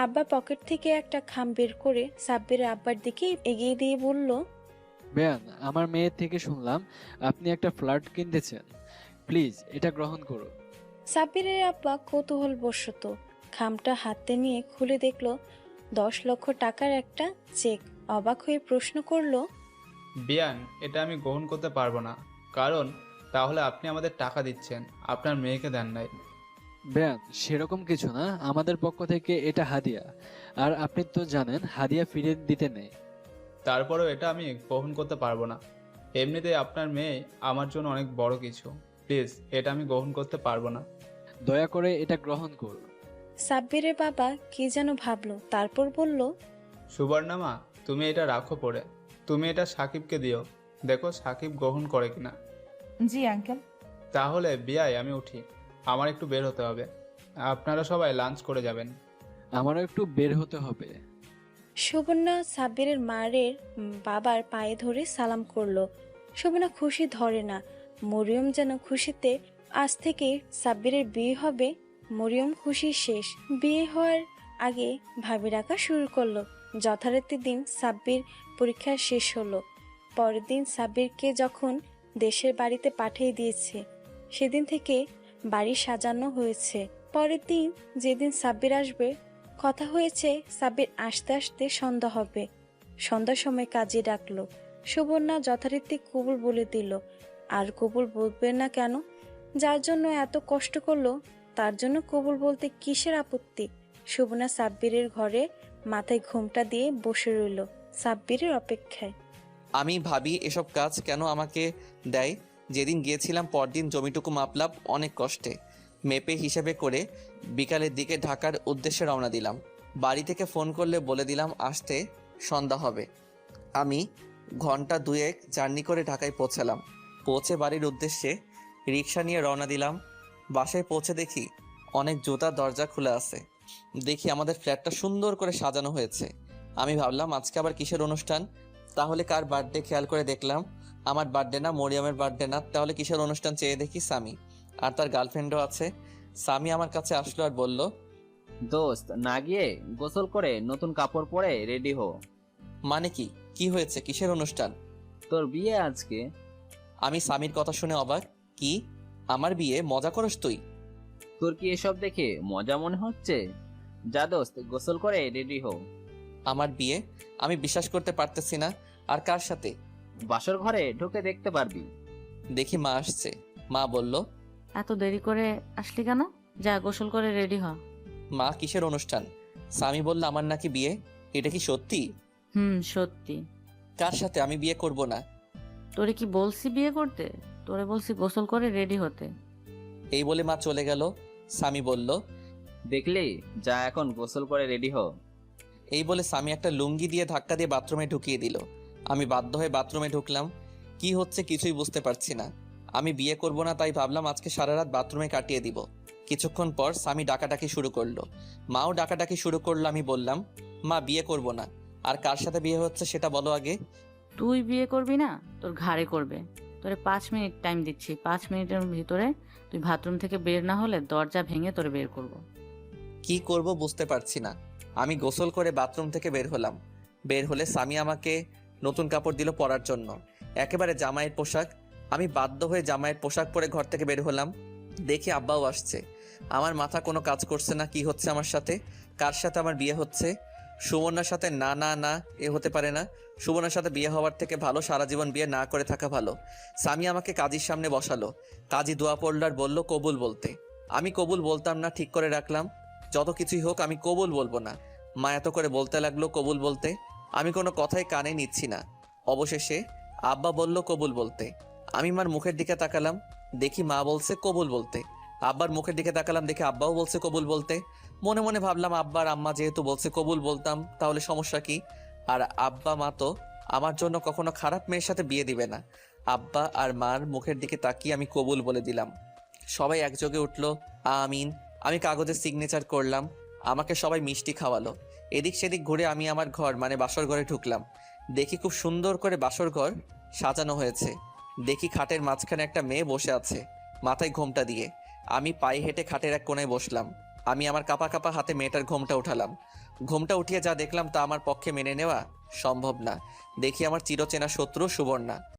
আব্বা পকেট থেকে একটা খাম বের করে সাব্বিরের আব্বার দিকে এগিয়ে দিয়ে বলল, বেয়ান, আমার মেয়ের থেকে শুনলাম আপনি একটা ফ্ল্যাট কিনতেছেন, প্লিজ এটা গ্রহণ করুন। সাব্বিরের আব্বা কৌতূহল বশত খামটা হাতে নিয়ে খুলে দেখলো 10 লক্ষ টাকার একটা চেক। অবাক হয়ে প্রশ্ন করলো, বিয়ান, এটা আমি গ্রহণ করতে পারবো না, কারণ তাহলে আপনি আমাদের টাকা দিচ্ছেন, আপনার মেয়েকে দেন নাই। বেয়ান, সেরকম কিছু না, আমাদের পক্ষ থেকে এটা হাদিয়া, আর আপনি তো জানেন হাদিয়া ফিরিয়ে দিতে নেই। তারপরেও এটা আমি গ্রহণ করতে পারবো না। এমনিতেই আপনার মেয়ে আমার জন্য অনেক বড় কিছু, প্লিজ এটা আমি গ্রহণ করতে পারবো না। দয়া করে এটা গ্রহণ করুন। সাব্বিরের বাবা কি যেন ভাবলো, তারপর বলল, সুবর্ণা মা, তুমি এটা রাখো পড়ে, তুমি এটা সাকিবকে দিও, দেখো সাকিব গ্রহণ করে কিনা। জি আঙ্কেল। তাহলে বিয়াই আমি উঠি, আমার একটু বের হতে হবে, আপনারা সবাই লাঞ্চ করে যাবেন। আমারও একটু বের হতে হবে। শোভনা সাব্বিরের মায়ের বাবার পায়ে ধরে সালাম করলো। শোভনা খুশি ধরে না। মরিয়ম যেন খুশিতে আজ থেকে সাব্বিরের বিয়ে হবে। মরিয়ম খুশি শেষ। বিয়ে হওয়ার আগে ভাবি রাখা শুরু করলো। যথারীতি দিন সাব্বির পরীক্ষা শেষ হলো। পরের দিন সাব্বিরকে যখন দেশের বাড়িতে পাঠিয়ে দিয়েছে, সেদিন থেকে বাড়ি সাজানো হয়েছে। পরের দিন যেদিন সাব্বির আসবে, কথা হয়েছে সাব্বির আসতে আসতে সন্ধ্যা হবে। সন্ধ্যার সময় কাজে ডাকলো। সুবর্ণা যথারীতি কবুল বলে দিল। আর কবুল বলবে না কেন? যার জন্য এত কষ্ট করলো তার জন্য কবুল বলতে কিসের আপত্তি? সুবর্ণা সাব্বিরের ঘরে মাথায় ঘোমটা দিয়ে বসে রইল সাব্বিরের অপেক্ষায়। আমি ভাবি এসব কাজ কেন আমাকে দেয়। যেদিন গিয়েছিলাম পরদিন জমিটুকু মাপলাম অনেক কষ্টে, মেপে হিসেবে করে বিকালের দিকে ঢাকার উদ্দেশ্যে রওনা দিলাম। বাড়ি থেকে ফোন করলে বলে দিলাম আসতে সন্ধ্যা হবে। আমি ঘন্টা 2-1 জার্নি করে ঢাকায় পৌঁছালাম। পৌঁছে বাড়ির উদ্দেশ্যে রিক্সা নিয়ে রওনা দিলাম। বাসায় পৌঁছে দেখি অনেক জুতা দরজা খুলে আছে। দেখি আমাদের ফ্ল্যাটটা সুন্দর করে সাজানো হয়েছে। আমি ভাবলাম আজকে আবার কিসের অনুষ্ঠান, তাহলে কার বার্থডে খেয়াল করে দেখলাম আমার বার্থডে না, মরিয়মের বার্থডে না, তাহলে কিসের অনুষ্ঠান চেয়ে দেখি সামি আর তার গার্লফ্রেন্ডও আছে। সামি আমার কাছে আসলো আর বলল, দোস্ত, না গিয়ে গোসল করে নতুন কাপড় পরে রেডি হো। মানে কি? কি হয়েছে? কিসের অনুষ্ঠান? তোর বিয়ে আজকে। আমি সামির কথা শুনে অবাক। কি? আমার বিয়ে? মজা করস তুই? তোর কি এসব দেখে মজা মনে হচ্ছে? যা দোস্ত, গোসল করে রেডি হো। আমার বিয়ে? আমি বিশ্বাস করতে পারতেছি না। আর কার সাথে? বাসর ঘরে ঢুকে দেখতে পারবি। দেখি মা আসছে। মা বলল, এত দেরি করে আসলি কেন? যা গোসল করে রেডি হ। মা কিসের অনুষ্ঠান? সামি বলল আমার নাকি বিয়ে। এটা কি সত্যি? সত্যি। কার সাথে? আমি বিয়ে করব না। তোরে কি বলছি বিয়ে করতে? তোরে বলছি গোসল করে রেডি হতে। এই বলে মা চলে গেল। সামি বলল, দেখলি, যা এখন গোসল করে রেডি হো। এই বলে সামি একটা লুঙ্গি দিয়ে ধাক্কা দিয়ে বাথরুমে ঢুকিয়ে দিল। আমি বাধ্য হয়ে বাথরুমে ঢুকলাম। কি হচ্ছে কিছুই বুঝতে পারছি না। আমি বিয়ে করব না, তাই ভাবলাম আজকে সারা রাত বাথরুমে কাটিয়ে দিব। কিছুক্ষণ পর সামি ডাকাডাকি শুরু করলো, মাও ডাকাডাকি শুরু করলো। আমি বললাম, মা বিয়ে করব না। আর কার সাথে বিয়ে হচ্ছে সেটা বলো আগে। তুই বিয়ে করবি না, তোর ঘাড়ে করবে। তোরে 5 মিনিট টাইম দিচ্ছি। 5 মিনিটের ভিতরে তুই বাথরুম থেকে বের না হলে দরজা ভেঙে তোরে বের করব। কি করব বুঝতে পারছি না। আমি গোসল করে বাথরুম থেকে বের হলাম। বের হলে সামি আমাকে নতুন কাপড় দিল পরার জন্য, একেবারে জামাইয়ের পোশাক। আমি বাধ্য হয়ে জামাইয়ের পোশাক পরে ঘর থেকে বের হলাম। দেখি আব্বাও আসছে। আমার মাথা কোনো কাজ করছে না। কি হচ্ছে আমার সাথে? কার সাথে আমার বিয়ে হচ্ছে? সুবর্ণার সাথে? না না না, এ হতে পারে না। সুবর্ণার সাথে বিয়ে হওয়ার থেকে ভালো সারা জীবন বিয়ে না করে থাকা ভালো। সামি আমাকে কাজীর সামনে বসালো। কাজী দোয়া পড়ল আর বলল কবুল বলতে। আমি কবুল বলতাম না, ঠিক করে রাখলাম। যত কিছুই হোক আমি কবুল বলবো না। মা এত করে বলতে লাগলো কবুল বলতে। আমি কোনো কথাই কানে নিচ্ছি না। অবশেষে আব্বা বলল কবুল বলতে। আমি মার মুখের দিকে তাকালাম, দেখি মা বলছে কবুল বলতে। আব্বার মুখের দিকে তাকালাম, দেখি আব্বাও বলছে কবুল বলতে। মনে মনে ভাবলাম আব্বার আম্মা যেহেতু বলছে কবুল বলতাম তাহলে সমস্যা কি? আর আব্বা মা তো আমার জন্য কখনো খারাপ মেয়ের সাথে বিয়ে দিবে না। আব্বা আর মার মুখের দিকে তাকিয়ে আমি কবুল বলে দিলাম। সবাই একযোগে উঠলো আমিন। আমি কাগজে সিগনেচার করলাম, আমাকে সবাই মিষ্টি খাওয়ালো। এদিক সেদিক ঘুরে আমি আমার ঘর মানে বাসর ঘরে ঢুকলাম। দেখি খুব সুন্দর করে বাসর ঘর সাজানো হয়েছে। দেখি খাটের মাঝখানে একটা মেয়ে বসে আছে মাথায় ঘোমটা দিয়ে। আমি পায়ে হেঁটে খাটের এক কোণায় বসলাম। আমি আমার কাপা কাপা হাতে মেয়েটার ঘোমটা উঠালাম। ঘোমটা উঠিয়ে যা দেখলাম তা আমার পক্ষে মেনে নেওয়া সম্ভব না। দেখি আমার চিরচেনা শত্রু সুবর্ণা।